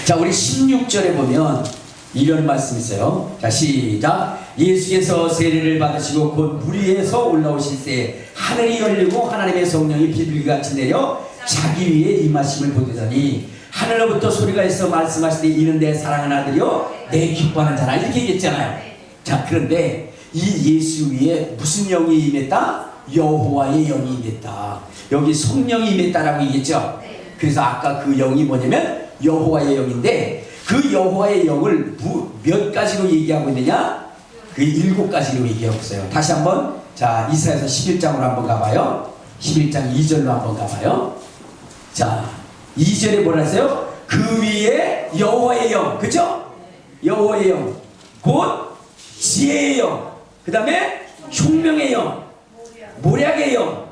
자, 우리 16절에 보면 이런 말씀이 있어요. 자, 시작. 예수께서 세례를 받으시고 곧 물 위에서 올라오실 때 하늘이 열리고 하나님의 성령이 비둘기같이 내려 자기 위에 임하심을 보더니 하늘로부터 소리가 있어 말씀하시되 이는 내 사랑하는 아들이요 내 기뻐하는 자라, 이렇게 얘기했잖아요. 자, 그런데 이 예수 위에 무슨 영이 임했다? 여호와의 영이 임했다. 여기 성령이 임했다라고 얘기했죠. 그래서 아까 그 영이 뭐냐면 여호와의 영인데, 그 여호와의 영을 몇 가지로 얘기하고 있느냐? 그 7가지로 얘기하고 있어요. 다시 한번, 자, 이사야서 11장으로 한번 가봐요. 11장 2절로 한번 가봐요. 자, 2절에 뭐라 했어요? 그 위에 여호와의 영, 그죠? 여호와의 영, 곧 지혜의 영, 그 다음에 총명의 영, 모략의 영,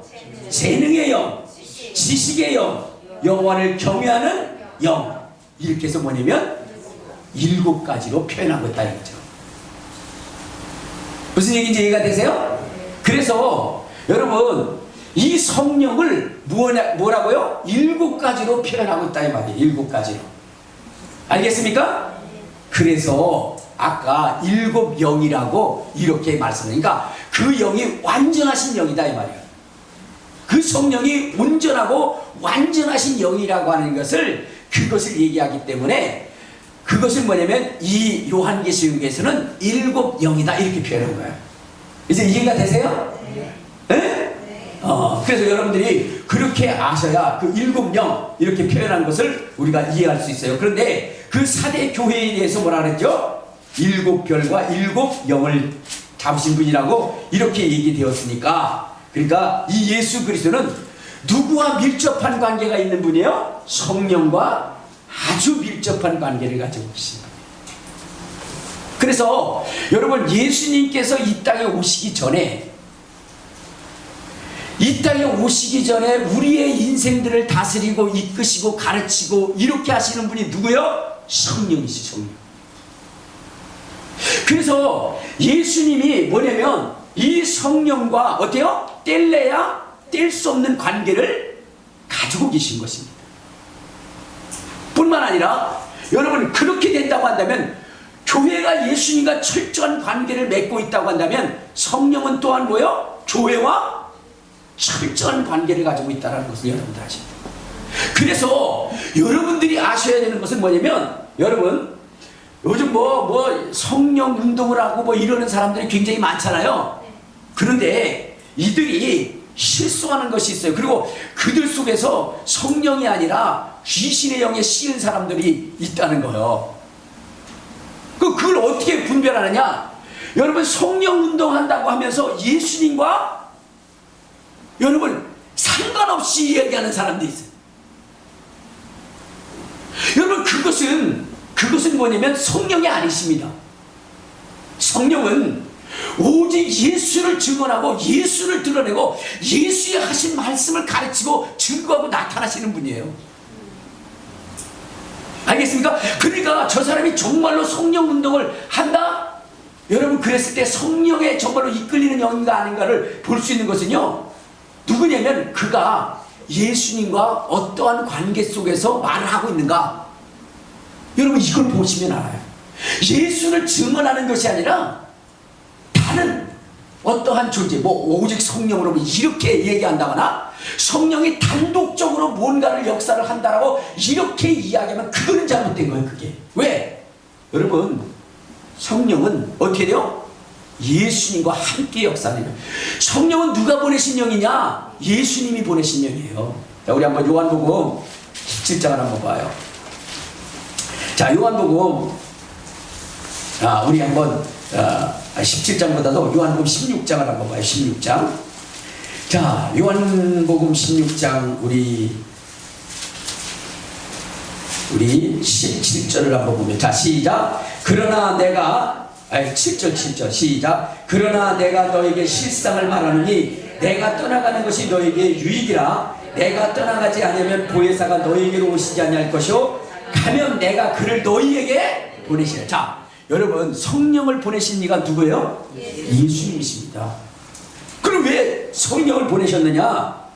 재능의 영, 지식의 영, 여호와를 경외하는 영. 이렇게 해서 뭐냐면 7가지로 표현하고 있다 이거죠. 무슨 얘기인지 이해가 되세요? 그래서 여러분, 이 성령을 뭐라고요? 7가지로 표현하고 있다 이 말이에요. 7가지로. 알겠습니까? 그래서 아까 7영이라고 이렇게 말씀을, 그러니까 그 영이 완전하신 영이다 이 말이에요. 그 성령이 온전하고 완전하신 영이라고 하는 것을, 그것을 얘기하기 때문에 그것은 뭐냐면 이 요한계시록에서는 7영이다 이렇게 표현한 거예요. 이제 이해가 되세요? 네? 그래서 여러분들이 그렇게 아셔야 그 7영 이렇게 표현한 것을 우리가 이해할 수 있어요. 그런데 그 사대 교회에 대해서 뭐라 그랬죠? 7별과 7영을 잡으신 분이라고 이렇게 얘기되었으니까, 그러니까 이 예수 그리스도는 누구와 밀접한 관계가 있는 분이에요? 성령과 아주 밀접한 관계를 가지고 계십니다. 그래서 여러분, 예수님께서 이 땅에 오시기 전에, 이 땅에 오시기 전에 우리의 인생들을 다스리고 이끄시고 가르치고 이렇게 하시는 분이 누구요? 성령이시, 성령. 그래서 예수님이 뭐냐면 이 성령과 어때요? 뗄래야 뗄 수 없는 관계를 가지고 계신 것입니다. 뿐만 아니라 여러분, 그렇게 된다고 한다면, 교회가 예수님과 철저한 관계를 맺고 있다고 한다면 성령은 또한 뭐요? 교회와 철저한 관계를 가지고 있다는 것을 여러분들 아십니다. 그래서 여러분들이 아셔야 되는 것은 뭐냐면, 여러분, 요즘 뭐 성령 운동을 하고 뭐 이러는 사람들이 굉장히 많잖아요. 그런데 이들이 실수하는 것이 있어요. 그리고 그들 속에서 성령이 아니라 귀신의 영에 씌인 사람들이 있다는 거예요. 그걸 어떻게 분별하느냐? 여러분, 성령 운동한다고 하면서 예수님과 여러분 상관없이 이야기하는 사람들이 있어요. 여러분, 그것은 뭐냐면 성령이 아니십니다. 성령은 오직 예수를 증언하고 예수를 드러내고 예수의 하신 말씀을 가르치고 증거하고 나타나시는 분이에요. 알겠습니까? 그러니까 저 사람이 정말로 성령 운동을 한다? 여러분, 그랬을 때 성령에 정말로 이끌리는 영인가 아닌가를 볼 수 있는 것은요, 누구냐면 그가 예수님과 어떠한 관계 속에서 말을 하고 있는가. 여러분, 이걸 보시면 알아요. 예수를 증언하는 것이 아니라 다른 어떠한 존재, 오직 성령으로 이렇게 얘기한다거나 성령이 단독적으로 뭔가를 역사를 한다라고 이렇게 이야기하면 그거는 잘못된 거예요. 그게 왜? 여러분, 성령은 어떻게 돼요? 예수님과 함께 역사하는 영. 성령은 누가 보내신 영이냐? 예수님이 보내신 영이에요. 자, 우리 한번 요한복음 17장을 한번 봐요. 자, 요한복음, 우리 한번 17장보다도 요한복음 16장을 한번 봐요. 16장. 자, 요한복음 16장 우리 17절을 한번 보면, 자, 시작. 그러나 내가 7절 시작. 그러나 내가 너에게 실상을 말하노니 내가 떠나가는 것이 너에게 유익이라. 내가 떠나가지 않으면 보혜사가 너에게로 오시지 아니할 것이요 가면 내가 그를 너희에게 보내시라. 자, 여러분, 성령을 보내신 이가 누구예요? 예수님이십니다. 그럼 왜 성령을 보내셨느냐?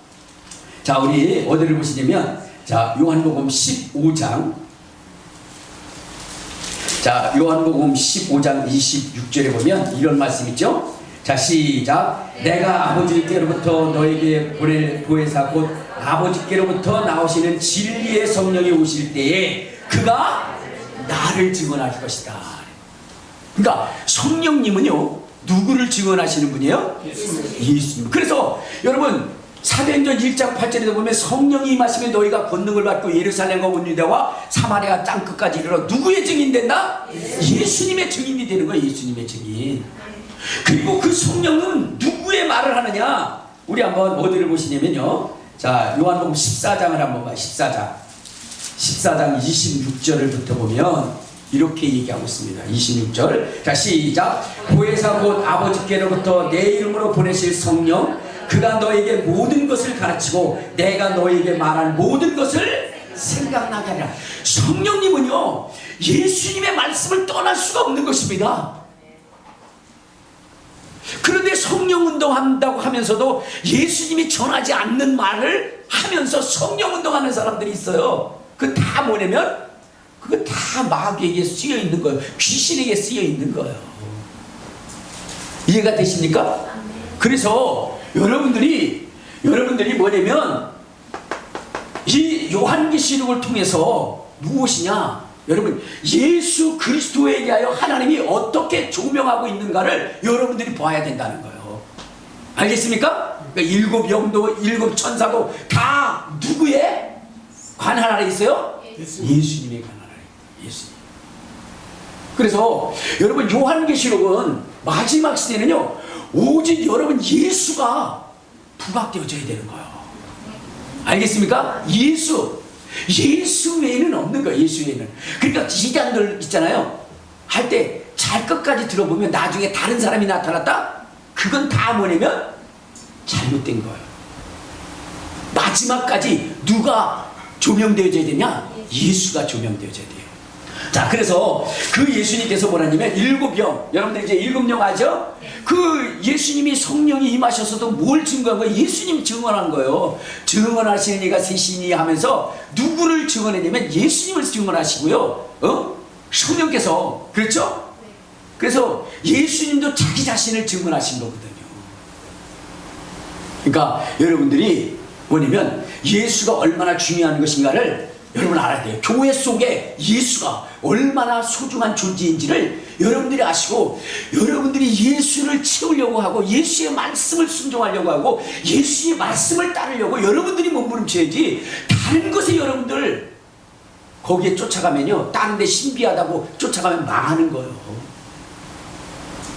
자, 우리 어디를 보시냐면, 자, 요한복음 15장. 자, 요한복음 15장 26절에 보면 이런 말씀 있죠? 자, 시작. 내가 아버지께로부터 너에게 보낼 보혜사 곧 아버지께로부터 나오시는 진리의 성령이 오실 때에 그가 나를 증언할 것이다. 그러니까 성령님은요, 누구를 증언하시는 분이에요? 예수님. 그래서 여러분, 사도행전 1장 8절에도 보면 성령이 임하시면 너희가 권능을 받고 예루살렘과 온 유대와 사마리아 땅끝까지 이르러 누구의 증인 된다? 예수님의 증인이 되는 거예요. 예수님의 증인. 그리고 그 성령은 누구의 말을 하느냐? 우리 한번 어디를 보시냐면요, 자, 요한복음 14장을 한번 봐요. 14장 26절을부터 보면 이렇게 얘기하고 있습니다. 26절. 자, 시작. 보혜사 곧 아버지께로부터 내 이름으로 보내실 성령, 그가 너에게 모든 것을 가르치고 내가 너에게 말한 모든 것을 생각나게 하리라. 성령님은요, 예수님의 말씀을 떠날 수가 없는 것입니다. 그런데 성령 운동한다고 하면서도 예수님이 전하지 않는 말을 하면서 성령 운동하는 사람들이 있어요. 그 다 뭐냐면 그거 다 마귀에게 쓰여 있는 거예요. 귀신에게 쓰여 있는 거예요. 이해가 되십니까? 그래서 여러분들이 뭐냐면 이 요한계시록을 통해서 무엇이냐? 여러분, 예수 그리스도에 대하여 하나님이 어떻게 조명하고 있는가를 여러분들이 봐야 된다는 거예요. 알겠습니까? 그러니까 일곱 영도, 일곱 천사도 다 누구의 관할 아래 있어요? 예수님의 관할 아래 있어요. 예수님. 그래서 여러분, 요한계시록은 마지막 시대는요, 오직 여러분 예수가 부각되어져야 되는 거예요. 알겠습니까? 예수 외에는 없는 거예요. 예수 외에는. 그러니까 이단들 있잖아요, 할 때 잘 끝까지 들어보면 나중에 다른 사람이 나타났다? 그건 다 뭐냐면 잘못된 거예요. 마지막까지 누가 조명되어져야 되냐? 예수가 조명되어져야 돼요. 자, 그래서 그 예수님께서 뭐라냐면 일곱 영, 여러분들 이제 일곱 영 아죠? 그 예수님이 성령이 임하셔서도 뭘 증거한 거예요? 예수님 증언한 거예요. 증언하시는 이가 셋이니 하면서 누구를 증언했냐면 예수님을 증언하시고요, 성령께서, 그렇죠? 그래서 예수님도 자기 자신을 증언하신 거거든요. 그러니까 여러분들이 뭐냐면 예수가 얼마나 중요한 것인가를 여러분 알아야 돼요. 교회 속에 예수가 얼마나 소중한 존재인지를 여러분들이 아시고, 여러분들이 예수를 채우려고 하고 예수의 말씀을 순종하려고 하고 예수의 말씀을 따르려고 여러분들이 몸부림쳐야지, 다른 것에 여러분들 거기에 쫓아가면요, 다른 데 신비하다고 쫓아가면 망하는 거예요.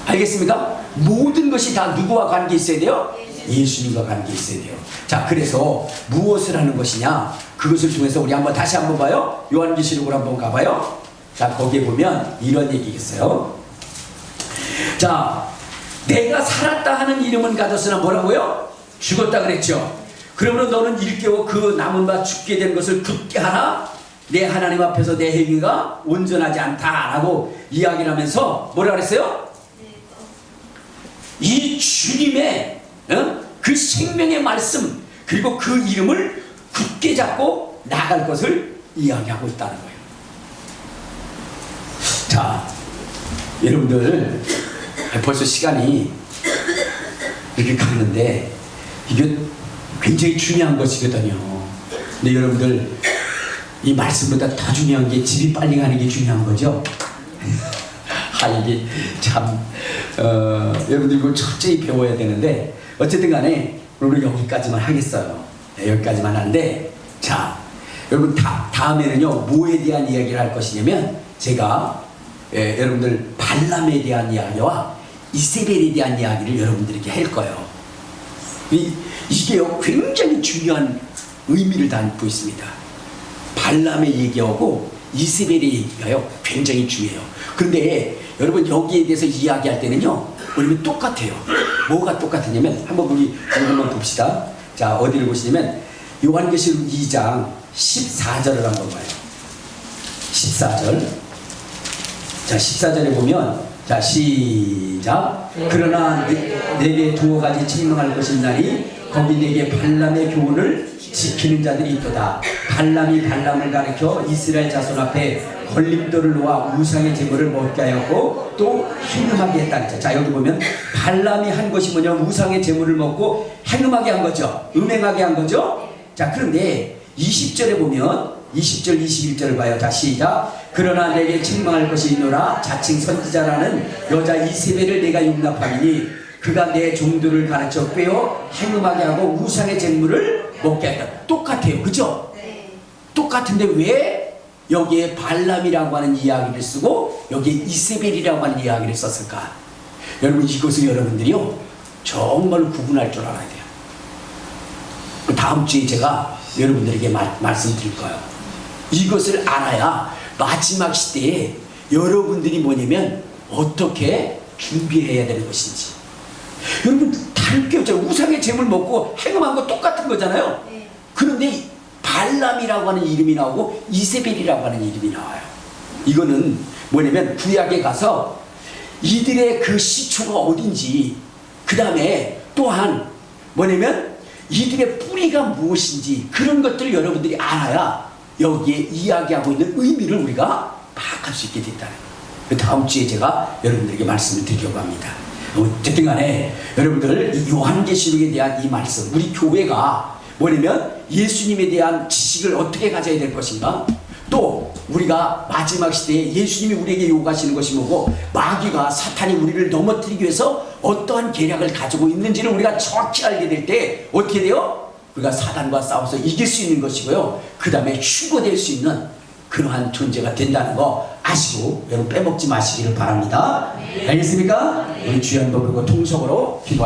알겠습니까? 모든 것이 다 누구와 관계 있어야 돼요? 예수님과 관계 있어야 돼요. 자, 그래서 무엇을 하는 것이냐, 그것을 통해서 우리 한번 다시 한번 봐요. 요한계시록으로 한번 가봐요. 자, 거기에 보면 이런 얘기겠어요. 자, 내가 살았다 하는 이름은 가졌으나 뭐라고요? 죽었다 그랬죠. 그러므로 너는 일깨워 그 남은 바 죽게 된 것을 굳게 하라. 내 하나님 앞에서 내 행위가 온전하지 않다라고 이야기를 하면서 뭐라 그랬어요? 이 주님의 그 생명의 말씀, 그리고 그 이름을 굳게 잡고 나갈 것을 이야기하고 있다는 거예요. 자, 여러분들 벌써 시간이 이렇게 갔는데 이게 굉장히 중요한 것이거든요. 근데 여러분들 이 말씀보다 더 중요한 게 집이 빨리 가는 게 중요한 거죠. 이게 참 여러분들 이걸 철저히 배워야 되는데, 어쨌든 간에 오늘 여기까지만 하겠어요. 네, 여기까지만 하는데, 자, 여러분 다음에는요 뭐에 대한 이야기를 할 것이냐면, 제가 여러분들 발람에 대한 이야기와 이세벨에 대한 이야기를 여러분들에게 할 거예요. 이게요 굉장히 중요한 의미를 담고 있습니다. 발람의 얘기하고 이세벨의 얘기가요 굉장히 중요해요. 그런데 여러분 여기에 대해서 이야기할 때는요 우리는 똑같아요. 뭐가 똑같으냐면, 한번 우리 한번 봅시다. 자, 어디를 보시냐면 요한계시록 2장 14절을 한번 봐요. 14절. 자, 14절에 보면, 자, 시작. 그러나 내게 두어 가지 책망할 것이 있나니 거기 내게 발람의 교훈을 지키는 자들이 있도다. 발람이 발람을 가리켜 이스라엘 자손 앞에 걸림돌을 놓아 우상의 제물을 먹게 하였고 또 행음하게 했다. 자, 여기 보면 발람이 한 것이 뭐냐, 우상의 제물을 먹고 행음하게 한 거죠. 음행하게 한 거죠. 자, 그런데 20절에 보면 20절 21절을 봐요. 자, 시작. 그러나 내게 책망할 것이 있노라. 자칭 선지자라는 여자 이세벨을 내가 용납하리니 그가 내 종들을 가르쳐 꿰어 행음하게 하고 우상의 제물을 먹게 했다. 똑같아요. 그죠? 네. 똑같은데 왜 여기에 발람이라고 하는 이야기를 쓰고 여기에 이세벨이라고 하는 이야기를 썼을까? 여러분, 이것을 여러분들이요 정말 구분할 줄 알아야 돼요. 다음 주에 제가 여러분들에게 말씀드릴 거예요. 이것을 알아야 마지막 시대에 여러분들이 뭐냐면 어떻게 준비해야 되는 것인지. 여러분 다를 게 없잖아요. 우상의 제물 먹고 행음한 거 똑같은 거잖아요. 네. 그런데 발람이라고 하는 이름이 나오고 이세벨이라고 하는 이름이 나와요. 이거는 뭐냐면 구약에 가서 이들의 그 시초가 어딘지, 그 다음에 또한 뭐냐면 이들의 뿌리가 무엇인지, 그런 것들을 여러분들이 알아야 여기에 이야기하고 있는 의미를 우리가 파악할 수 있게 된다는 거예요. 다음 주에 제가 여러분들에게 말씀을 드리려고 합니다. 어쨌든 간에 여러분들 이 요한계시록에 대한 이 말씀, 우리 교회가 뭐냐면 예수님에 대한 지식을 어떻게 가져야 될 것인가, 또 우리가 마지막 시대에 예수님이 우리에게 요구하시는 것이 뭐고, 마귀가 사탄이 우리를 넘어뜨리기 위해서 어떠한 계략을 가지고 있는지를 우리가 정확히 알게 될 때 어떻게 돼요? 우리가 사단과 싸워서 이길 수 있는 것이고요, 그 다음에 휴거될 수 있는 그러한 존재가 된다는 거 아시고 여러분 빼먹지 마시기를 바랍니다. 알겠습니까? 우리 주여 한번 그리고 통성으로 기도